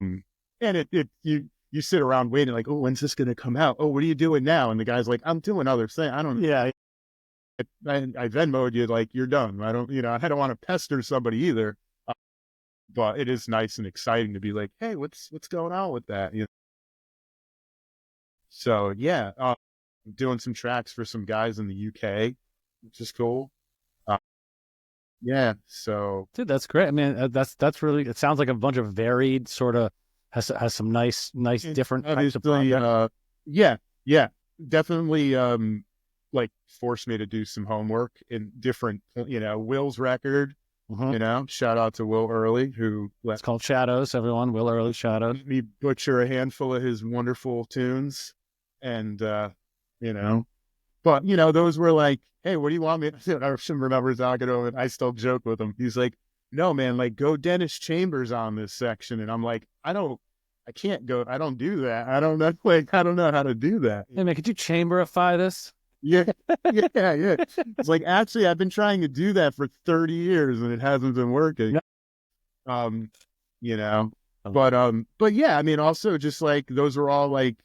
And you sit around waiting like, "Oh, when's this going to come out? Oh, what are you doing now?" And the guy's like, "I'm doing other things. I don't." Yeah. I Venmo'd you, like, you're done. I don't want to pester somebody either. But it is nice and exciting to be like, "Hey, what's going on with that?" So yeah, I'm doing some tracks for some guys in the UK, which is cool. Yeah. So dude, that's great. I mean, that's really, it sounds like a bunch of varied sort of, has some nice different types of projects. Yeah, definitely. Like forced me to do some homework in different, Will's record, shout out to Will Early, who it's called Shadows, everyone. Will Early, Shadows. Let me butcher a handful of his wonderful tunes. And you know. But, those were like, hey, what do you want me to do? I remember talking to him, and I still joke with him. He's like, no, man, like, go Dennis Chambers on this section. And I'm like, I can't go. I don't do that. I don't know. Like, I don't know how to do that. Hey, man, could you chamberify this? Yeah. Yeah. It's like, actually, I've been trying to do that for 30 years and it hasn't been working. Um, you know, but yeah, I mean, also just like, those are all like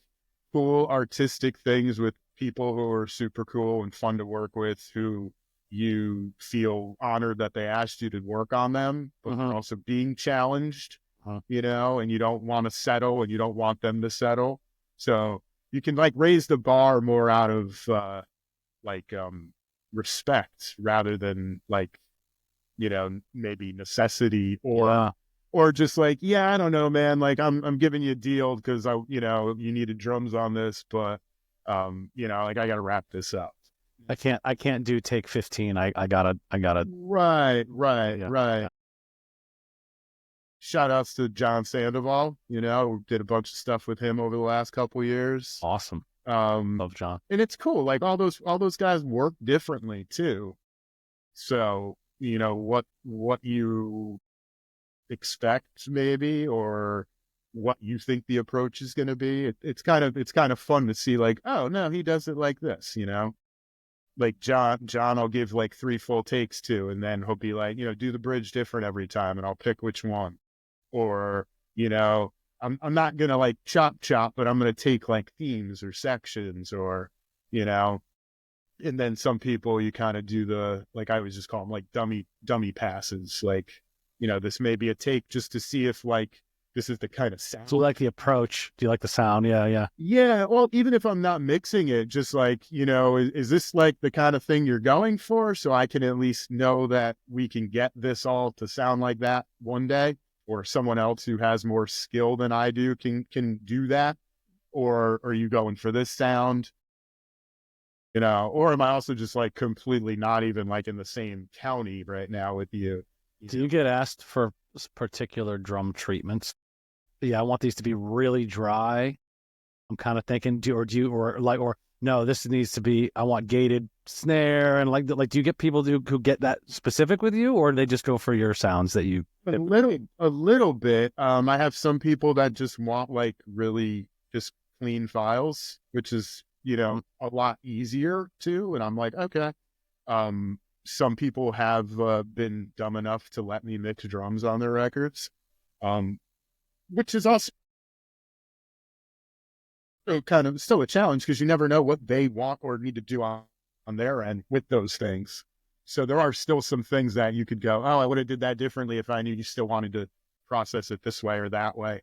cool artistic things with people who are super cool and fun to work with, who you feel honored that they asked you to work on them, but also being challenged, and you don't want to settle and you don't want them to settle. So you can like raise the bar more out of respect rather than like, maybe necessity or just like, yeah, I don't know, man. Like I'm giving you a deal because you needed drums on this, but like I got to wrap this up. I can't do take 15. I gotta. Right. Yeah. Shout outs to John Sandoval. Did a bunch of stuff with him over the last couple of years. Awesome. Love John. And it's cool. Like all those guys work differently too. So, what you expect maybe, or what you think the approach is going to be. It's kind of fun to see like, oh no, he does it like this, like John I'll give like 3 full takes to, and then he'll be like, do the bridge different every time and I'll pick which one. Or, I'm not going to like chop, but I'm going to take like themes or sections or, and then some people you kind of do the, like I would just call them like dummy passes. Like, this may be a take just to see if like, this is the kind of sound. So you like the approach? Do you like the sound? Yeah. Yeah. Well, even if I'm not mixing it, just like, is this like the kind of thing you're going for? So I can at least know that we can get this all to sound like that one day, or someone else who has more skill than I do can do that. Or are you going for this sound? Or am I also just like completely not even like in the same county right now with you? Do you get asked for particular drum treatments? Yeah, I want these to be really dry. I'm kind of thinking, no, this needs to be, I want gated snare and like, do you get people who get that specific with you, or do they just go for your sounds that you? A little bit. I have some people that just want like really just clean files, which is, a lot easier too. And I'm like, okay. Some people have been dumb enough to let me mix drums on their records, which is also kind of still a challenge because you never know what they want or need to do on their end with those things. So there are still some things that you could go, oh, I would have did that differently if I knew you still wanted to process it this way or that way.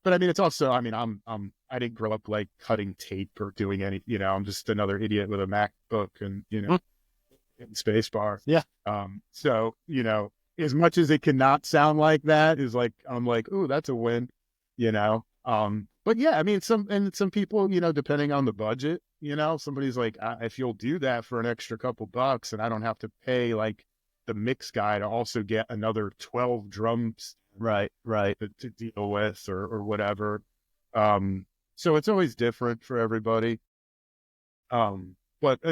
But I mean, it's also, I mean, I didn't grow up like cutting tape or doing any, I'm just another idiot with a MacBook and, in spacebar. Yeah. So, as much as it cannot sound like that is like, I'm like, ooh, that's a win, but yeah, I mean, some people, depending on the budget, somebody's like, if you'll do that for an extra couple bucks and I don't have to pay like the mix guy to also get another 12 drums. Right. To deal with or whatever. So it's always different for everybody. And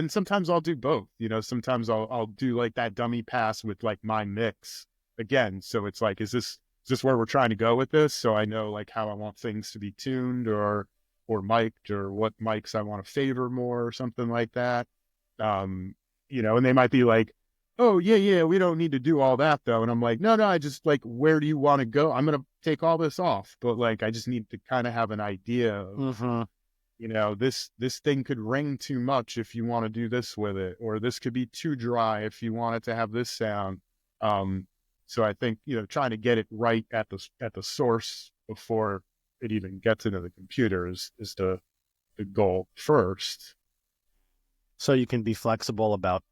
sometimes I'll do both, sometimes I'll do like that dummy pass with like my mix again. So it's like, is this where we're trying to go with this? So I know like how I want things to be tuned or mic'd, or what mics I want to favor more or something like that. And they might be like, oh yeah, we don't need to do all that though. And I'm like, no, I just like, where do you want to go? I'm going to take all this off, but like, I just need to kind of have an idea of, this thing could ring too much if you want to do this with it, or this could be too dry if you want it to have this sound. So I think, trying to get it right at the source before it even gets into the computer is the goal first. So you can be flexible about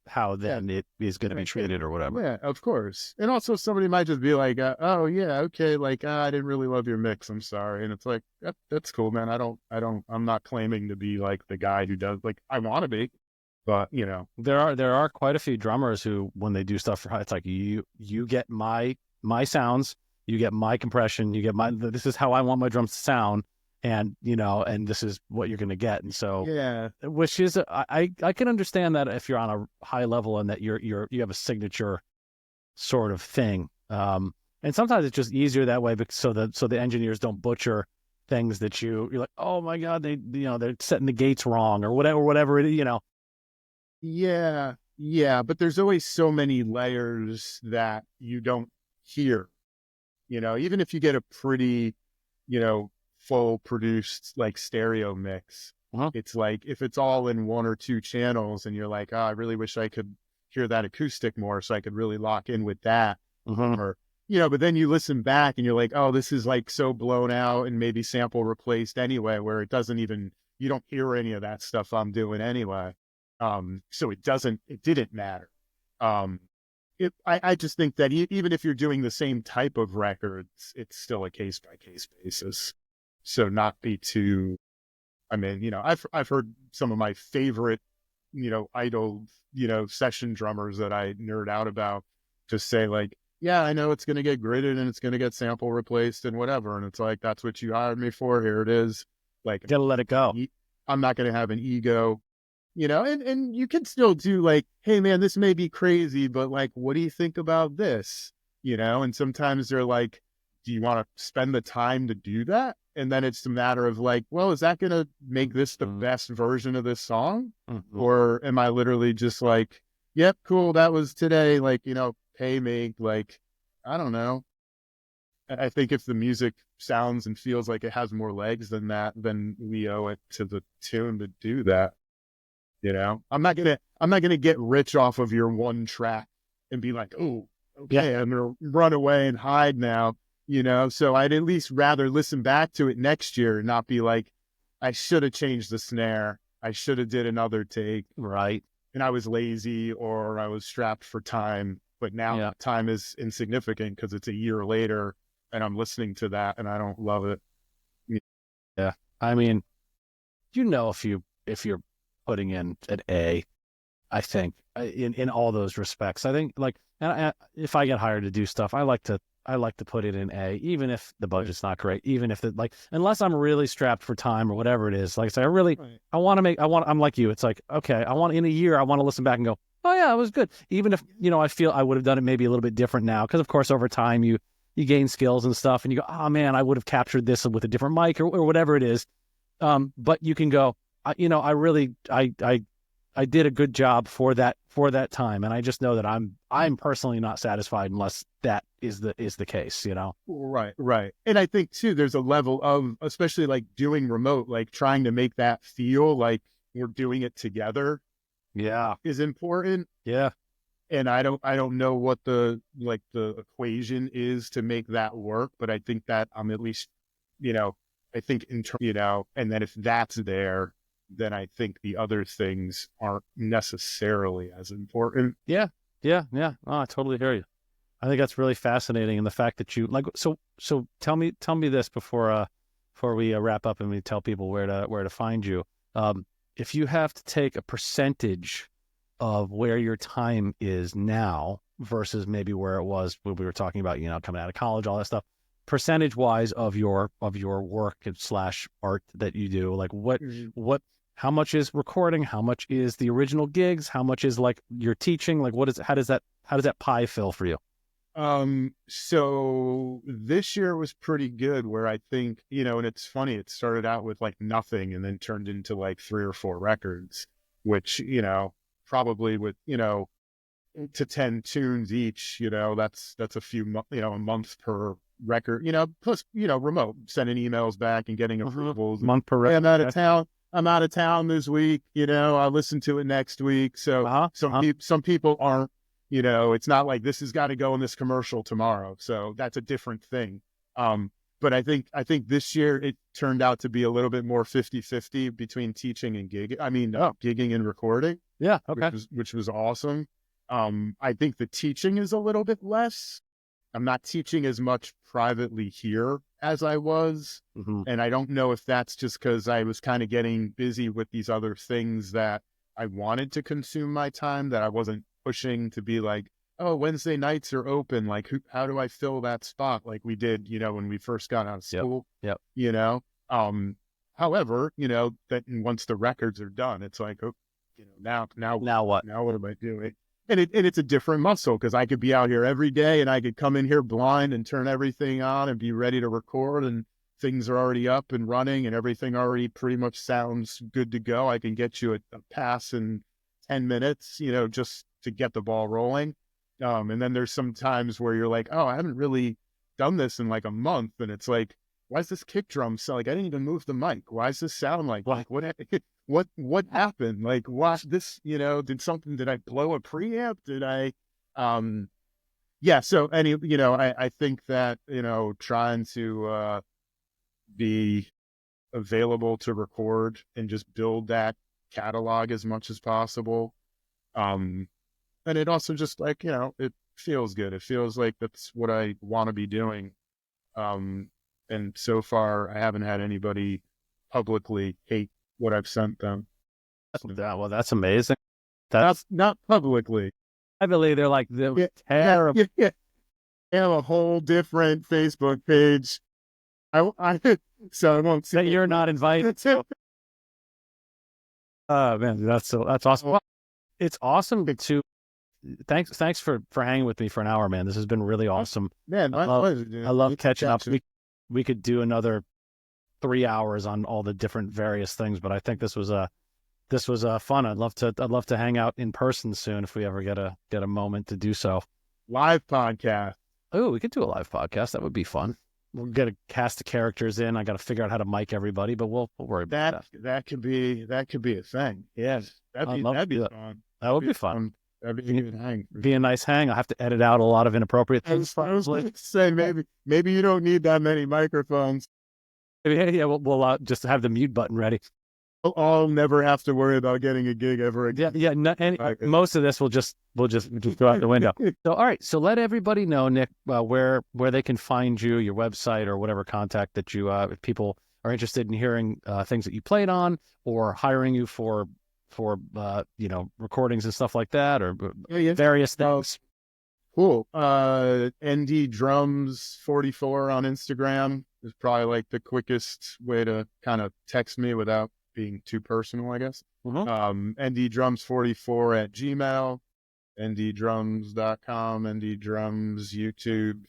how then it is going to be treated or whatever. Yeah, of course. And also somebody might just be like, oh yeah, okay. Like, I didn't really love your mix. I'm sorry. And it's like, that's cool, man. I'm not claiming to be like the guy who does, like, I want to be, but there are quite a few drummers who, when they do stuff for, it's like, you get my sounds, you get my compression, you get this is how I want my drums to sound. and and this is what you're going to get. And so, Yeah. which is, I can understand that if you're on a high level and that you have a signature sort of thing. And sometimes it's just easier that way, because so the engineers don't butcher things that you're like, oh my God, they're setting the gates wrong or whatever it is. Yeah, but there's always so many layers that you don't hear. Even if you get a pretty, full produced like stereo mix, it's like if it's all in one or two channels and you're like, oh, I really wish I could hear that acoustic more so I could really lock in with that. Or, but then you listen back and you're like, oh, this is like so blown out and maybe sample replaced anyway, where it doesn't even, you don't hear any of that stuff I'm doing anyway. So it didn't matter. I just think that even if you're doing the same type of records, it's still a case by case basis. So not be too, I mean, I've heard some of my favorite, idol, session drummers that I nerd out about just say like, yeah, I know it's going to get gridded and it's going to get sample replaced and whatever. And it's like, that's what you hired me for. Here it is. Like, Gotta let it go. I'm not going to have an ego. And you can still do like, hey man, this may be crazy, but like, what do you think about this? And sometimes they're like, do you want to spend the time to do that? And then it's a matter of like, well, is that going to make this the best version of this song? Or am I literally just like, yep, cool, that was today. Like, pay me. Like, I don't know. I think if the music sounds and feels like it has more legs than that, then we owe it to the tune to do that. I'm not gonna get rich off of your one track and be like, oh, okay, I'm gonna run away and hide now. So I'd at least rather listen back to it next year and not be like, I should have changed the snare. I should have did another take. Right. And I was lazy or I was strapped for time. But now time is insignificant because it's a year later and I'm listening to that and I don't love it. Yeah. I mean, if you're putting in an A, I think in all those respects, I think like, if I get hired to do stuff, I like to put it in A, even if the budget's not great, even if unless I'm really strapped for time or whatever it is. Like I say, I'm like you. It's like, okay, in a year, I want to listen back and go, oh yeah, it was good. Even if, I feel I would have done it maybe a little bit different now. Cause of course, over time you gain skills and stuff and you go, oh man, I would have captured this with a different mic or whatever it is. But you can go, I did a good job for that time, and I just know that I'm personally not satisfied unless that is the case, Right. And I think too, there's a level of, especially like doing remote, like trying to make that feel like we're doing it together. Yeah, is important. Yeah, and I don't know what the equation is to make that work, but I think that I'm at least, I think and then if that's there, then I think the other things aren't necessarily as important. Yeah. Oh, I totally hear you. I think that's really fascinating. And the fact that you so tell me this before we wrap up and we tell people where to find you. If you have to take a percentage of where your time is now versus maybe where it was when we were talking about, coming out of college, all that stuff, percentage wise of your work / art that you do, like what how much is recording, how much is the original gigs, how much is like your teaching, like how does that pie fill for you? So this year was pretty good where I think, and it's funny, it started out with like nothing and then turned into like 3 or 4 records, which, probably with, 8 to 10 tunes each, that's a few, a month per record, plus, remote, sending emails back and getting approvals. Month per record. Hey, I'm out of town this week, I'll listen to it next week. So some people aren't, it's not like this has got to go in this commercial tomorrow. So that's a different thing. But I think this year it turned out to be a little bit more 50-50 between teaching and gigging and recording. Yeah. Okay. Which was awesome. I think the teaching is a little bit less. I'm not teaching as much privately here as I was. Mm-hmm. And I don't know if that's just because I was kind of getting busy with these other things that I wanted to consume my time, that I wasn't pushing to be like, oh, Wednesday nights are open. Like, how do I fill that spot? Like we did, when we first got out of school, Yep. However, that once the records are done, it's like, oh, Now what? now what am I doing? And it's a different muscle, because I could be out here every day and I could come in here blind and turn everything on and be ready to record, and things are already up and running and everything already pretty much sounds good to go. I can get you a pass in 10 minutes, just to get the ball rolling. And then there's some times where you're like, oh, I haven't really done this in like a month. And it's like, why is this kick drum sound like I didn't even move the mic? Why does this sound like what what happened? Like, why this, did I blow a preamp? Did I, yeah. So I think that, trying to, be available to record and just build that catalog as much as possible. And it also just like, it feels good. It feels like that's what I want to be doing. And so far I haven't had anybody publicly hate what I've sent them. Well, that's amazing. That's not publicly. I believe they're like terrible. Yeah. They have a whole different Facebook page. So I won't say That you're not invited to. Man, that's awesome. Well, it's awesome to thanks for hanging with me for an hour, man. This has been really awesome. Man, my pleasure, dude. I love catching up. We could do another 3 hours on all the different various things, but I think this was fun. I'd love to hang out in person soon if we ever get a moment to do so. Live podcast. Oh, we could do a live podcast. That would be fun. We'll get a cast of characters in. I got to figure out how to mic everybody, but we'll worry about that. That could be a thing. Yes, that'd be fun. That would be fun. That'd be a good hang. Be a nice hang. I'll have to edit out a lot of inappropriate things. I was going to say maybe you don't need that many microphones. Yeah, we'll just have the mute button ready. I'll never have to worry about getting a gig ever again. Yeah. Most of this will just go out the window. So, all right. So let everybody know, Nick, where they can find you, your website, or whatever contact that you, if people are interested in hearing things that you played on, or hiring you for recordings and stuff like that, or various things. Cool. ND Drums 44 on Instagram is probably like the quickest way to kind of text me without being too personal, I guess. Mm-hmm. NDDrums44 at Gmail, nddrums.com, NDDrums, YouTube,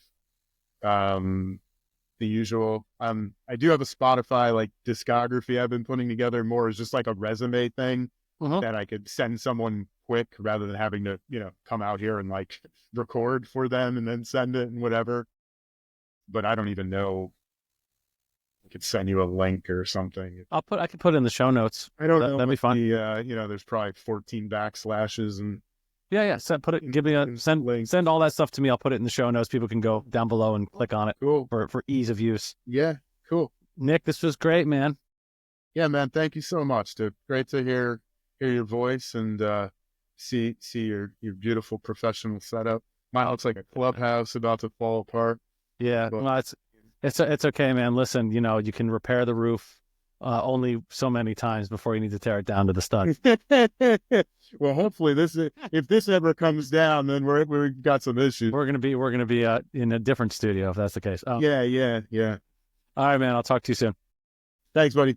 the usual. I do have a Spotify like discography I've been putting together more as just like a resume thing that I could send someone quick rather than having to, come out here and like record for them and then send it and whatever. But I don't even know. I could send you a link or something. I could put it in the show notes. I don't know. That'd be fun. There's probably 14 backslashes and. Yeah. Send all that stuff to me. I'll put it in the show notes. People can go down below and click on it. Cool. For ease of use. Yeah. Cool. Nick, this was great, man. Yeah, man. Thank you so much, dude. Great to hear your voice and see your beautiful professional setup. Mine looks like a clubhouse about to fall apart. Yeah. But, well, it's okay, man. Listen, you can repair the roof only so many times before you need to tear it down to the studs. Well, hopefully if this ever comes down, then we've got some issues. We're gonna be in a different studio if that's the case. Oh. Yeah. All right, man. I'll talk to you soon. Thanks, buddy.